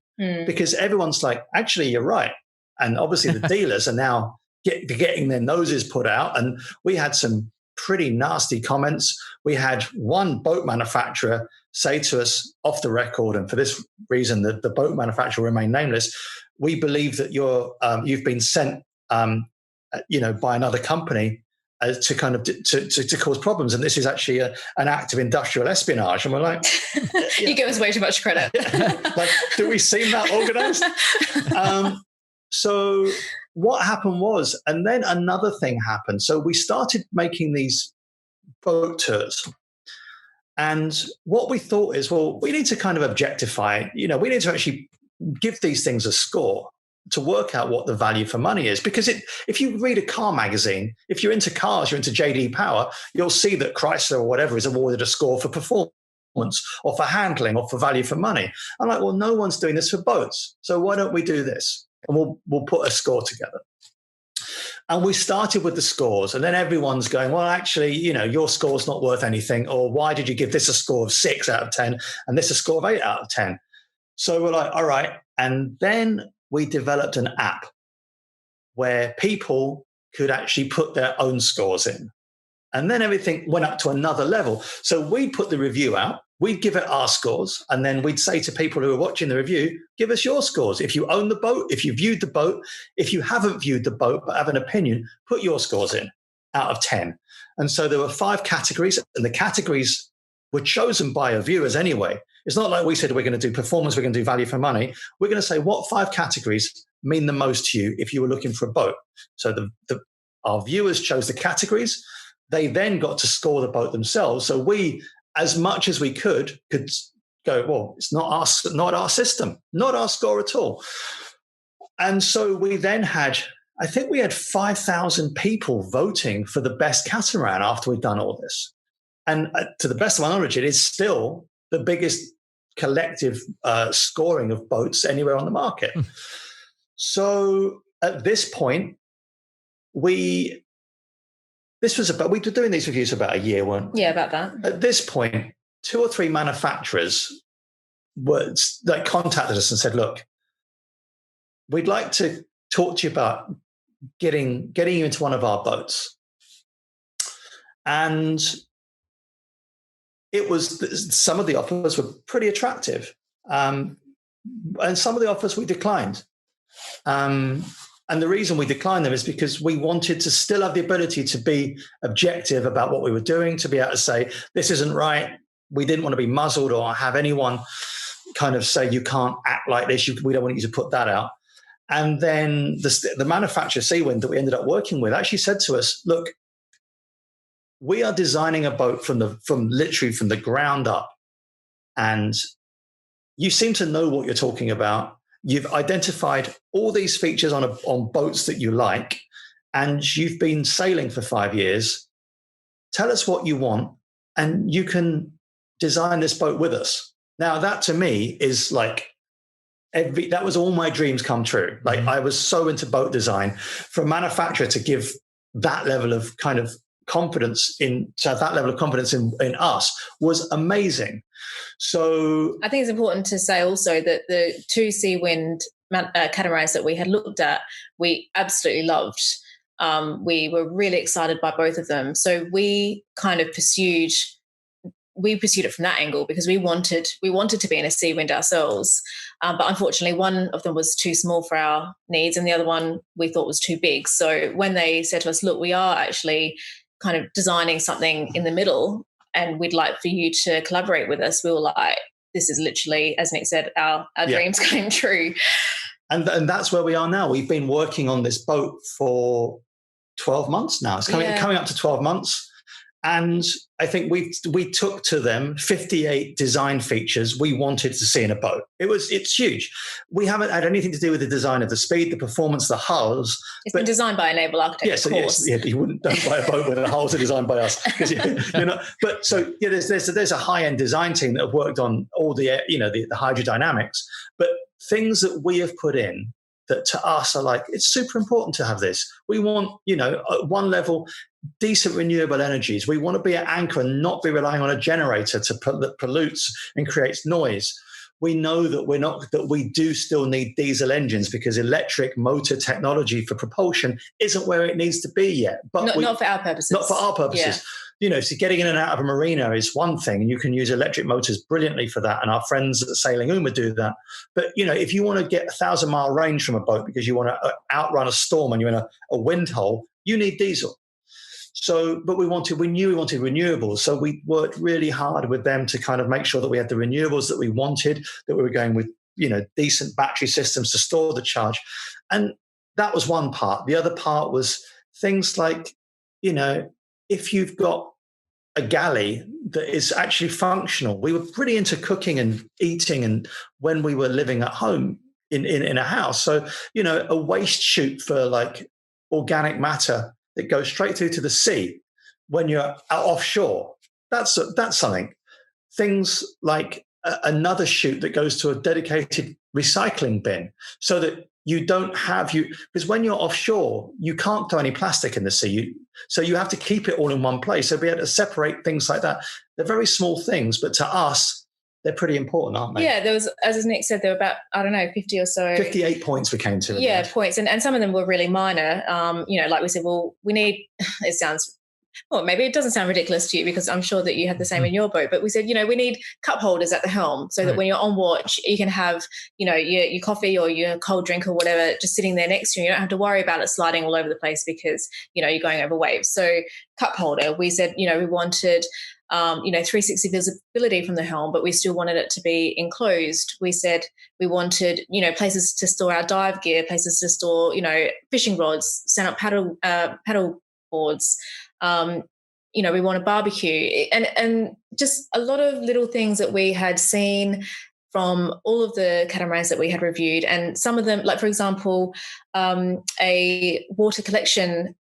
because everyone's like, actually, you're right. And obviously the dealers are now getting their noses put out. And we had some pretty nasty comments. We had one boat manufacturer say to us off the record, and for this reason, the boat manufacturer remained nameless, we believe that you've been sent, by another company to kind of to cause problems, and this is actually an act of industrial espionage. And we're like, you give us way too much credit. Like, do we seem that organized? So what happened was, and then another thing happened. So we started making these boat tours. And what we thought is, well, we need to kind of objectify, we need to actually give these things a score to work out what the value for money is. Because if you read a car magazine, if you're into cars, you're into JD Power, you'll see that Chrysler or whatever is awarded a score for performance or for handling or for value for money. I'm like, well, no one's doing this for boats. So why don't we do this? And we'll put a score together. And we started with the scores, and then everyone's going, well, actually, your score's not worth anything. Or why did you give this a score of 6 out of 10 and this a score of 8 out of 10? So we're like, all right. And then we developed an app where people could actually put their own scores in. And then everything went up to another level. So we put the review out. we'd give it our scores, and then we'd say to people who are watching the review, give us your scores. If you own the boat, if you viewed the boat, if you haven't viewed the boat but have an opinion, put your scores in out of 10. And so there were 5 categories, and the categories were chosen by our viewers anyway. It's not like we said we're going to do performance, we're going to do value for money. We're going to say what 5 categories mean the most to you if you were looking for a boat. So our viewers chose the categories. They then got to score the boat themselves. So we, as much as we could go, well, it's not our system, not our score at all. And so we then had, I think we had 5,000 people voting for the best catamaran after we'd done all this. And to the best of my knowledge, it is still the biggest collective scoring of boats anywhere on the market. So at this point, we were doing these reviews for about a year, weren't we? Yeah, about that. At this point, 2 or 3 manufacturers contacted us and said, look, we'd like to talk to you about getting you into one of our boats. And it was, some of the offers were pretty attractive. And some of the offers we declined. And the reason we declined them is because we wanted to still have the ability to be objective about what we were doing, to be able to say, this isn't right. We didn't want to be muzzled or have anyone kind of say, you can't act like this. We don't want you to put that out. And then the manufacturer, Seawind, that we ended up working with, actually said to us, look, we are designing a boat from literally from the ground up. And you seem to know what you're talking about. You've identified all these features on boats that you like, and you've been sailing for 5 years. Tell us what you want, and you can design this boat with us. Now, that to me is like that was all my dreams come true. Like I was so into boat design. For a manufacturer to give that level of kind of confidence in us was amazing. So I think it's important to say also that the 2 Seawind catamarans that we had looked at, we absolutely loved. We were really excited by both of them. So we kind of pursued it from that angle because we wanted to be in a Seawind ourselves. But unfortunately, one of them was too small for our needs and the other one we thought was too big. So when they said to us, look, we are actually kind of designing something in the middle and we'd like for you to collaborate with us, we were like, this is literally, as Nick said, our dreams came true. And that's where we are now. We've been working on this boat for 12 months now. It's coming up to 12 months. And I think we took to them 58 design features we wanted to see in a boat. It's huge. We haven't had anything to do with the design of the speed, the performance, the hulls. It's been designed by a naval architect, of course. Yes, you don't buy a boat where the hulls are designed by us. But so there's a high-end design team that have worked on all the the hydrodynamics, but things that we have put in that to us are like, it's super important to have this. We want, at one level, decent renewable energies. We want to be an anchor and not be relying on a generator that pollutes and creates noise. We know that we do still need diesel engines because electric motor technology for propulsion isn't where it needs to be yet. But not for our purposes. Not for our purposes. Yeah. So getting in and out of a marina is one thing, and you can use electric motors brilliantly for that. And our friends at Sailing Uma do that. But, if you want to get 1,000-mile range from a boat because you want to outrun a storm and you're in a wind hole, you need diesel. So, but we knew we wanted renewables. So we worked really hard with them to kind of make sure that we had the renewables that we wanted, that we were going with, decent battery systems to store the charge. And that was one part. The other part was things like, if you've got a galley that is actually functional. We were pretty into cooking and eating, and when we were living at home in a house. So, a waste chute for like organic matter that goes straight through to the sea when you're out offshore. That's something. Things like another chute that goes to a dedicated recycling bin so that you don't have because when you're offshore, you can't throw any plastic in the sea. So you have to keep it all in one place. So be able to separate things like that. They're very small things, but to us, they're pretty important, aren't they? Yeah, there was, as Nick said, there were about, 50 or so. 58 points we came to. Yeah, points. And some of them were really minor. Like we said, well, we need, it sounds well, maybe it doesn't sound ridiculous to you because I'm sure that you have the same in your boat, but we said, we need cup holders at the helm so that when you're on watch, you can have, your coffee or your cold drink or whatever just sitting there next to you. You don't have to worry about it sliding all over the place because, you're going over waves. So cup holder, we said, we wanted 360 visibility from the helm, but we still wanted it to be enclosed. We said we wanted, places to store our dive gear, places to store, fishing rods, stand up paddle boards. We want a barbecue and just a lot of little things that we had seen from all of the catamarans that we had reviewed. And some of them, like, for example, a water collection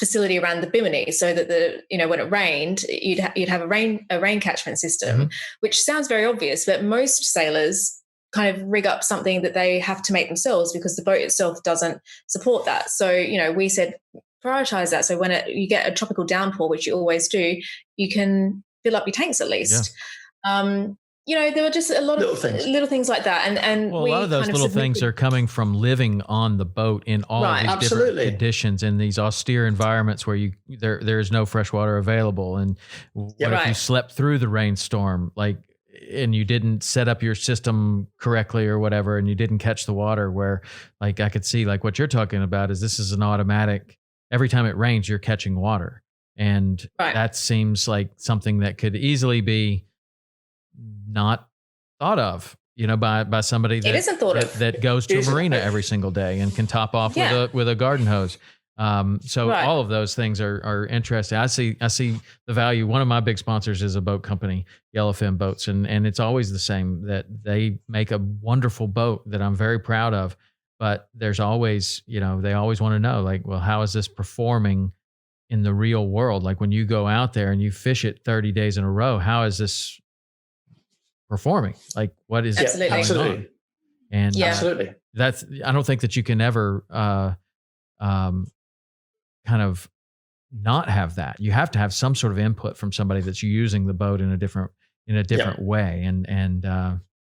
facility around the bimini, so that when it rained, you'd have a rain catchment system, which sounds very obvious, but most sailors kind of rig up something that they have to make themselves because the boat itself doesn't support that. So we said prioritize that. So when you get a tropical downpour, which you always do, you can fill up your tanks at least. There were just a lot of little things like that. And a lot of those little things are coming from living on the boat in all of these different conditions in these austere environments where there is no fresh water available. And if you slept through the rainstorm, and you didn't set up your system correctly or whatever, and you didn't catch the water, where I could see what you're talking about is this is an automatic, every time it rains, you're catching water. And that seems like something that could easily be not thought of, by somebody that, it isn't thought of. That goes to a marina every single day and can top off with a garden hose. All of those things are interesting. I see the value. One of my big sponsors is a boat company, Yellowfin Boats, and it's always the same, that they make a wonderful boat that I'm very proud of. But there's always, they always want to know, how is this performing in the real world? Like when you go out there and you fish it 30 days in a row, how is this performing? What is absolutely. going on? And absolutely, I don't think that you can ever kind of not have that. You have to have some sort of input from somebody that's using the boat in a different way. And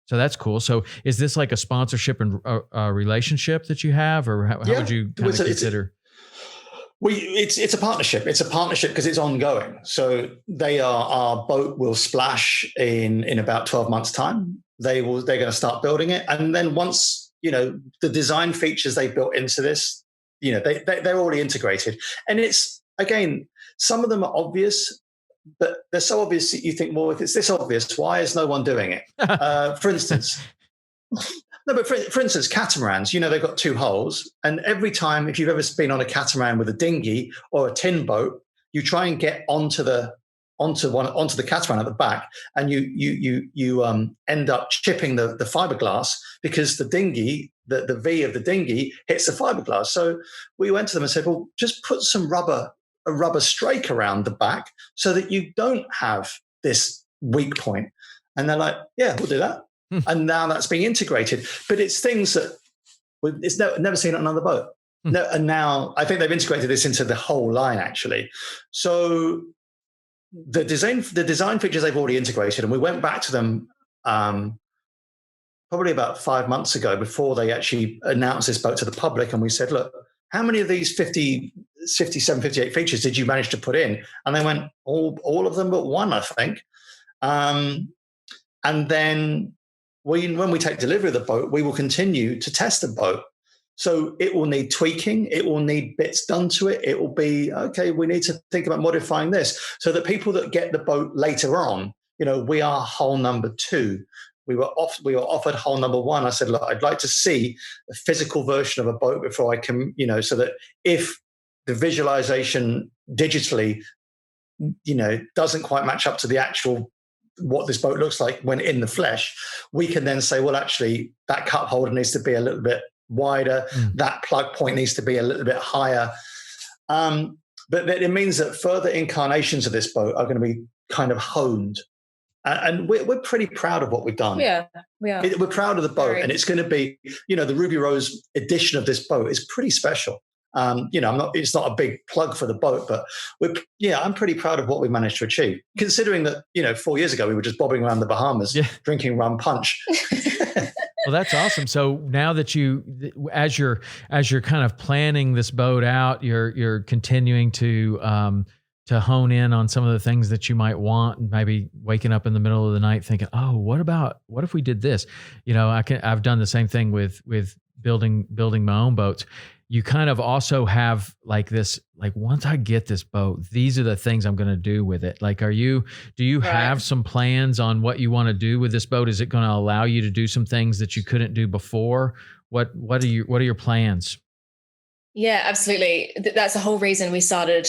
so that's cool. So is this like a sponsorship and a relationship that you have, or how would you kind of consider? It's a partnership. It's a partnership because it's ongoing. So our boat will splash in about 12 months time. They're going to start building it. And then once, the design features they built into this, they're already integrated. And it's, again, some of them are obvious, but they're so obvious that you think, well, if it's this obvious, why is no one doing it? For instance, for instance, catamarans, they've got two hulls. And every time, if you've ever been on a catamaran with a dinghy or a tin boat, you try and get onto the catamaran at the back, and you end up chipping the fiberglass because the dinghy, the V of the dinghy hits the fiberglass. So we went to them and said, well, just put a rubber strake around the back so that you don't have this weak point. And they're like, yeah, we'll do that. And now that's being integrated. But it's things that it's never seen on another boat. No, and now I think they've integrated this into the whole line, actually. So the design features they've already integrated, and we went back to them probably about 5 months ago before they actually announced this boat to the public. And we said, look, how many of these 57, 58 features did you manage to put in? And they went, all of them but one, I think. And then when we take delivery of the boat, we will continue to test the boat. So it will need tweaking. It will need bits done to it. It will be, okay, we need to think about modifying this so that people that get the boat later on, we are hull number 2. We were offered hull number 1. I said, look, I'd like to see a physical version of a boat before I can, so that if the visualization digitally, doesn't quite match up to the actual what this boat looks like when in the flesh, we can then say, well, actually, that cup holder needs to be a little bit wider. That plug point needs to be a little bit higher. But it means that further incarnations of this boat are going to be kind of honed. And we're pretty proud of what we've done. Yeah, we are. We're proud of the boat. And it's going to be, the Ruby Rose edition of this boat is pretty special. It's not a big plug for the boat, but I'm pretty proud of what we managed to achieve, considering that, 4 years ago, we were just bobbing around the Bahamas, drinking rum punch. Well, that's awesome. So now that as you're kind of planning this boat out, you're continuing to hone in on some of the things that you might want, and maybe waking up in the middle of the night thinking, oh, what if we did this? I've done the same thing with building my own boats. You kind of also have like this, like, once I get this boat, these are the things I'm going to do with it. Like, do you have some plans on what you want to do with this boat? Is it going to allow you to do some things that you couldn't do before? What are your plans? Yeah, absolutely. That's the whole reason we started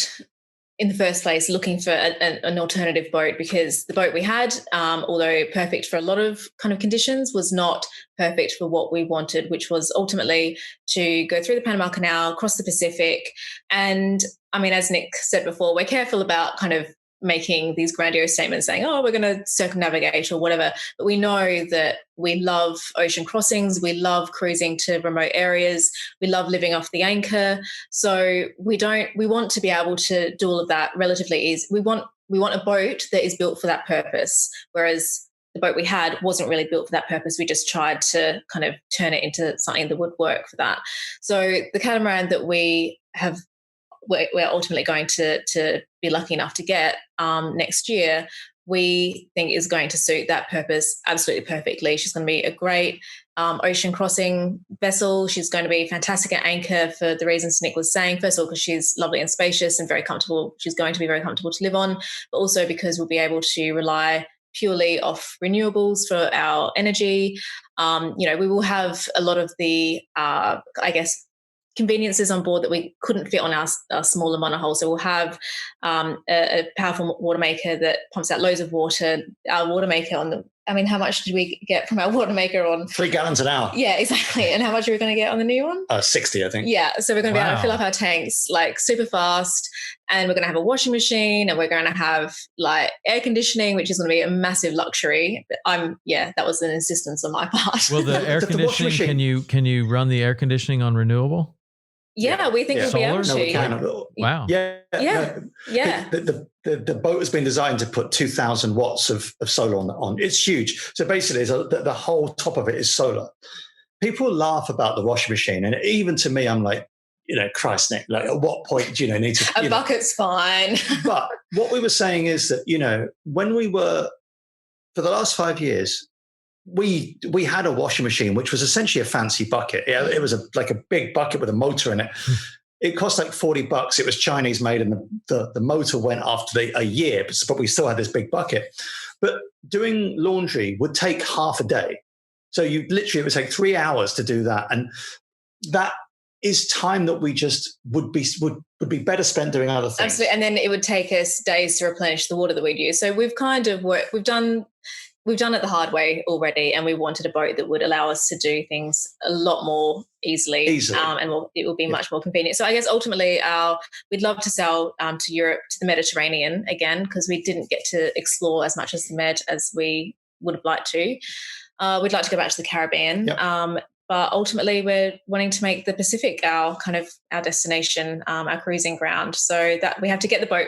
in the first place looking for an alternative boat, because the boat we had, although perfect for a lot of kind of conditions, was not perfect for what we wanted, which was ultimately to go through the Panama Canal, cross the Pacific. And I mean, as Nick said before, we're careful about kind of making these grandiose statements saying, oh, we're going to circumnavigate or whatever. But we know that we love ocean crossings. We love cruising to remote areas. We love living off the anchor. So we want to be able to do all of that relatively easy. We want a boat that is built for that purpose. Whereas the boat we had wasn't really built for that purpose. We just tried to kind of turn it into something that would work for that. So the catamaran that we're ultimately going to be lucky enough to get next year, we think is going to suit that purpose absolutely perfectly. She's going to be a great ocean crossing vessel. She's going to be fantastic at anchor for the reasons Nick was saying. First of all, because she's lovely and spacious and very comfortable. She's going to be very comfortable to live on, but also because we'll be able to rely purely off renewables for our energy. We will have a lot of the, conveniences on board that we couldn't fit on our smaller monohull. So we'll have a powerful water maker that pumps out loads of water. Our water maker how much did we get from our water maker on? 3 gallons an hour. Yeah, exactly. And how much are we going to get on the new one? 60, I think. Yeah. So we're going to be able to fill up our tanks like super fast, and we're going to have a washing machine, and we're going to have like air conditioning, which is going to be a massive luxury. That was an insistence on my part. Well, the air conditioning, can you run the air conditioning on renewable? Yeah, we think we'll be able to. No, we can. Wow. Yeah. The boat has been designed to put 2,000 watts of solar on. It's huge. So basically, the whole top of it is solar. People laugh about the washing machine, and even to me, I'm like, Christ, Nick, like, at what point do you need to? A bucket's fine. But what we were saying is that, when we were, for the last 5 years, we had a washing machine, which was essentially a fancy bucket. It was like a big bucket with a motor in it. It cost like $40. It was Chinese made, and the motor went after a year, but we still had this big bucket. But doing laundry would take half a day. So it would take 3 hours to do that. And that is time that we just would be better spent doing other things. Absolutely. And then it would take us days to replenish the water that we'd use. So we've kind of we've done it the hard way already, and we wanted a boat that would allow us to do things a lot more easily. And it will be much more convenient. So I guess ultimately we'd love to sail to Europe, to the Mediterranean again, because we didn't get to explore as much as the Med as we would have liked to. We'd like to go back to the Caribbean. Yep. But ultimately, we're wanting to make the Pacific our destination, our cruising ground. So that we have to get the boat.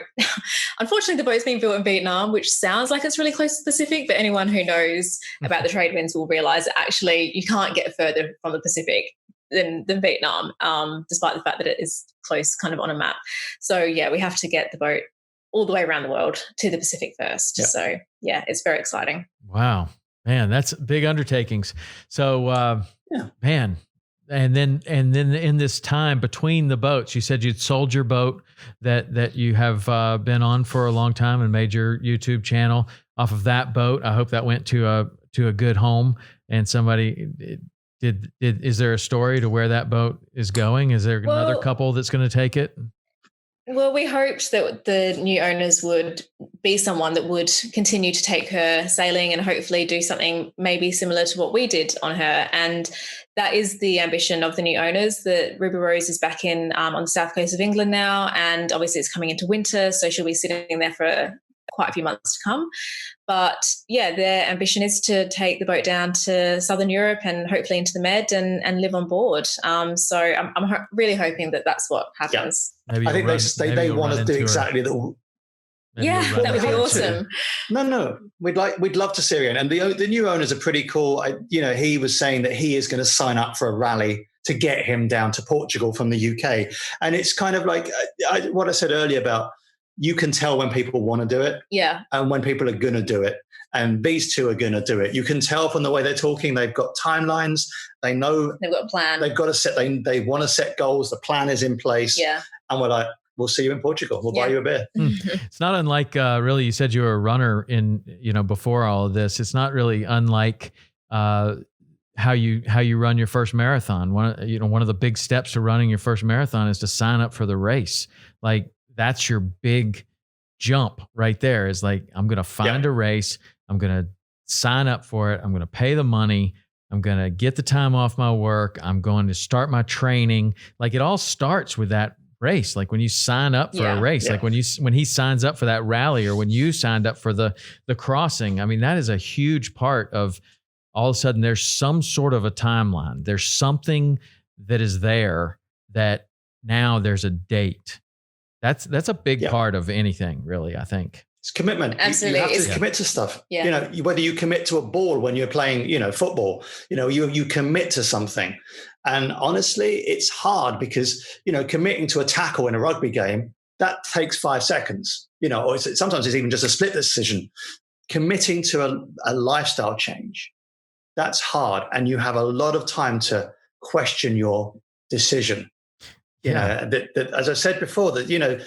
Unfortunately, the boat's being built in Vietnam, which sounds like it's really close to the Pacific. But anyone who knows about the trade winds will realise that actually you can't get further from the Pacific than Vietnam, despite the fact that it is close, kind of on a map. So yeah, we have to get the boat all the way around the world to the Pacific first. Yep. So yeah, it's very exciting. Wow. Man, that's big undertakings. So, man, and then in this time between the boats, you said you'd sold your boat that you have been on for a long time and made your YouTube channel off of that boat. I hope that went to a good home, and somebody did. Is there a story to where that boat is going? Is there another couple that's going to take it? Well, we hoped that the new owners would be someone that would continue to take her sailing and hopefully do something maybe similar to what we did on her. And that is the ambition of the new owners. The Ruby Rose is back on the south coast of England now, and obviously it's coming into winter, so she'll be sitting there for quite a few months to come. But yeah, their ambition is to take the boat down to Southern Europe and hopefully into the Med and live on board. So I'm really hoping that that's what happens. Yeah. I think they want to do exactly that. And Yeah, we'll run that would be there too. awesome. No, we'd love to see it. And the new owners are pretty cool. He was saying that he is going to sign up for a rally to get him down to Portugal from the UK. And it's kind of like what I said earlier about you can tell when people want to do it, and when people are going to do it. And these two are going to do it. You can tell from the way they're talking. They've got timelines. They know they've got a plan. They've got to set. They want to set goals. The plan is in place. Yeah. And we're like, we'll see you in Portugal. We'll buy you a beer. It's not unlike really. You said you were a runner before all of this. It's not really unlike how you run your first marathon. One of the big steps to running your first marathon is to sign up for the race. Like that's your big jump right there. Is like, I'm going to find a race. I'm going to sign up for it. I'm going to pay the money. I'm going to get the time off my work. I'm going to start my training. Like it all starts with that race. Like when you sign up for a race, like when he signs up for that rally, or when you signed up for the crossing. I mean, that is a huge part of all of a sudden there's some sort of a timeline. There's something that is there that now there's a date. That's a big part of anything, really, I think. It's commitment. Absolutely. You have to commit to stuff. Yeah. Whether you commit to a ball when you're playing, football, you commit to something. And honestly, it's hard because, committing to a tackle in a rugby game, that takes 5 seconds, or sometimes it's even just a split decision. Committing to a lifestyle change, that's hard. And you have a lot of time to question your decision. That as I said before, that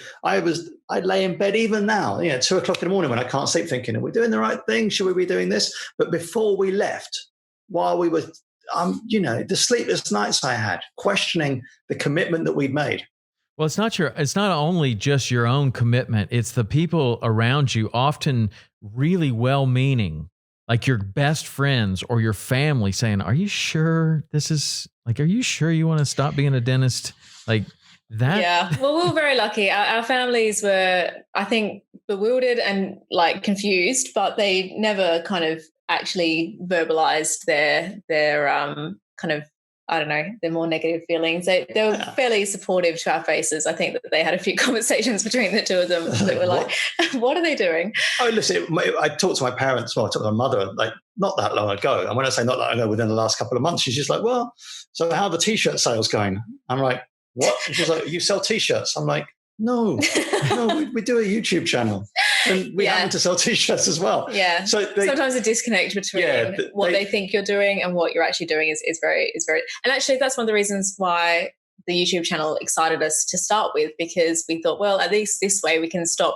I'd lay in bed even now, 2 o'clock in the morning when I can't sleep, thinking, are we doing the right thing? Should we be doing this? But before we left, while we were, the sleepless nights I had, questioning the commitment that we'd made. Well, it's not only just your own commitment; it's the people around you, often really well-meaning, like your best friends or your family, saying, "Are you sure this is like? Are you sure you want to stop being a dentist?" Like that. Yeah. Well, we were very lucky. Our families were, I think, bewildered and like confused, but they never kind of actually verbalized their kind of, I don't know, their more negative feelings. They were fairly supportive to our faces. I think that they had a few conversations between the two of them that were like, what are they doing? Oh, listen, I talked to my parents, I talked to my mother, like not that long ago. And when I say not that long ago, within the last couple of months, she's just like, well, so how are the T-shirt sales going? I'm like, what? And she's like, you sell T-shirts? I'm like, no, we do a YouTube channel and we happen to sell T-shirts as well. Yeah. So sometimes a disconnect between what they think you're doing and what you're actually doing is very, and actually that's one of the reasons why the YouTube channel excited us to start with, because we thought, well, at least this way we can stop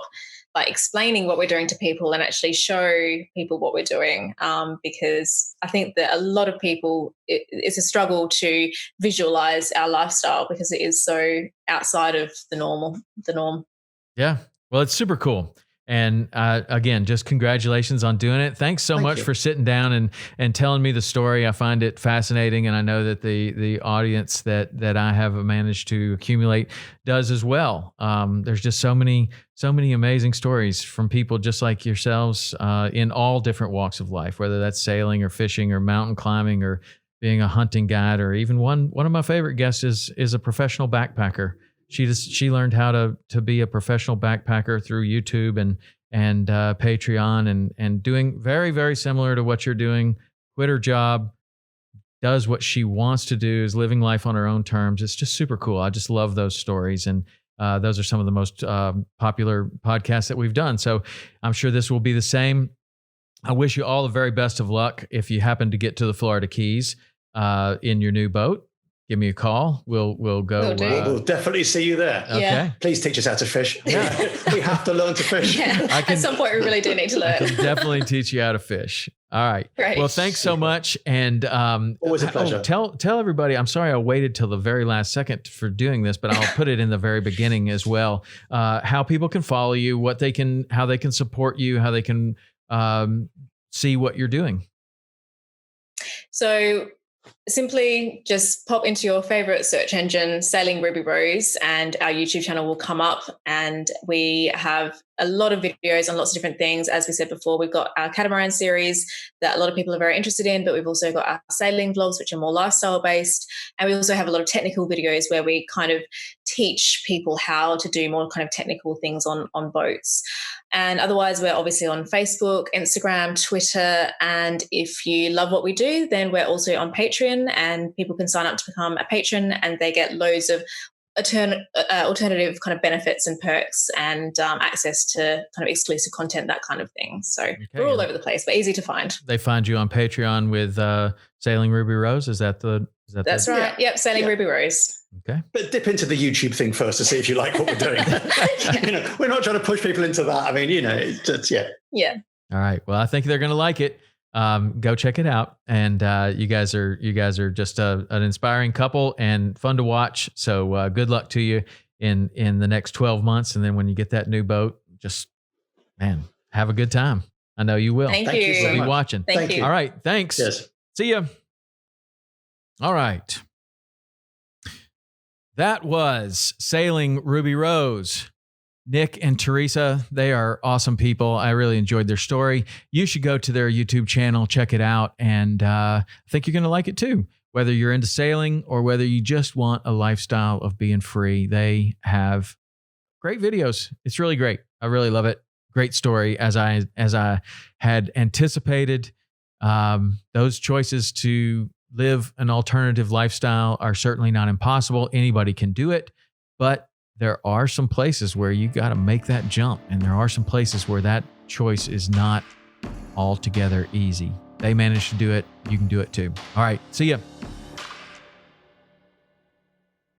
like explaining what we're doing to people and actually show people what we're doing. Because I think that a lot of people, it's a struggle to visualize our lifestyle because it is so outside of the norm. Yeah. Well, it's super cool. And again, just congratulations on doing it. Thanks so much for sitting down and telling me the story. I find it fascinating, and I know that the audience that I have managed to accumulate does as well. There's just so many amazing stories from people just like yourselves in all different walks of life, whether that's sailing or fishing or mountain climbing or being a hunting guide, or even one of my favorite guests is a professional backpacker. She learned how to be a professional backpacker through YouTube and Patreon and doing very, very similar to what you're doing. Quit her job, does what she wants to do, is living life on her own terms. It's just super cool. I just love those stories. And those are some of the most popular podcasts that we've done. So I'm sure this will be the same. I wish you all the very best of luck if you happen to get to the Florida Keys in your new boat. Give me a call. We'll go. We'll definitely see you there. Okay. Yeah. Please teach us how to fish. Yeah. We have to learn to fish. Yeah. At some point, we really do need to learn. I can definitely teach you how to fish. All right. Great. Well, thanks so much. And always a pleasure. Tell everybody. I'm sorry I waited till the very last second for doing this, but I'll put it in the very beginning as well. How people can follow you, how they can support you, how they can see what you're doing. So simply just pop into your favorite search engine, Sailing Ruby Rose, and our YouTube channel will come up. And we have a lot of videos on lots of different things. As we said before, we've got our catamaran series that a lot of people are very interested in, but we've also got our sailing vlogs, which are more lifestyle based. And we also have a lot of technical videos where we kind of teach people how to do more kind of technical things on boats. And otherwise, we're obviously on Facebook, Instagram, Twitter. And if you love what we do, then we're also on Patreon, and people can sign up to become a patron, and they get loads of alternative kind of benefits and perks, and access to kind of exclusive content, that kind of thing. So we're all over the place, but easy to find. They find you on Patreon with Sailing Ruby Rose. That's right. Yeah. Yep. Sailing Ruby Rose. Okay. But dip into the YouTube thing first to see if you like what we're doing. We're not trying to push people into that. I mean, Yeah. All right. Well, I think they're going to like it. Go check it out. And you guys are just an inspiring couple and fun to watch. So good luck to you in the next 12 months. And then when you get that new boat, just, man, have a good time. I know you will. Thank you. So We'll much. be watching. Thank you. All right. Thanks. Yes. See ya. All right. That was Sailing Ruby Rose. Nick and Terysa, they are awesome people. I really enjoyed their story. You should go to their YouTube channel, check it out, and I think you're going to like it too. Whether you're into sailing or whether you just want a lifestyle of being free, they have great videos. It's really great. I really love it. Great story. As I had anticipated, those choices to live an alternative lifestyle are certainly not impossible. Anybody can do it, but there are some places where you got to make that jump, and there are some places where that choice is not altogether easy. They managed to do it. You can do it too. All right. See ya.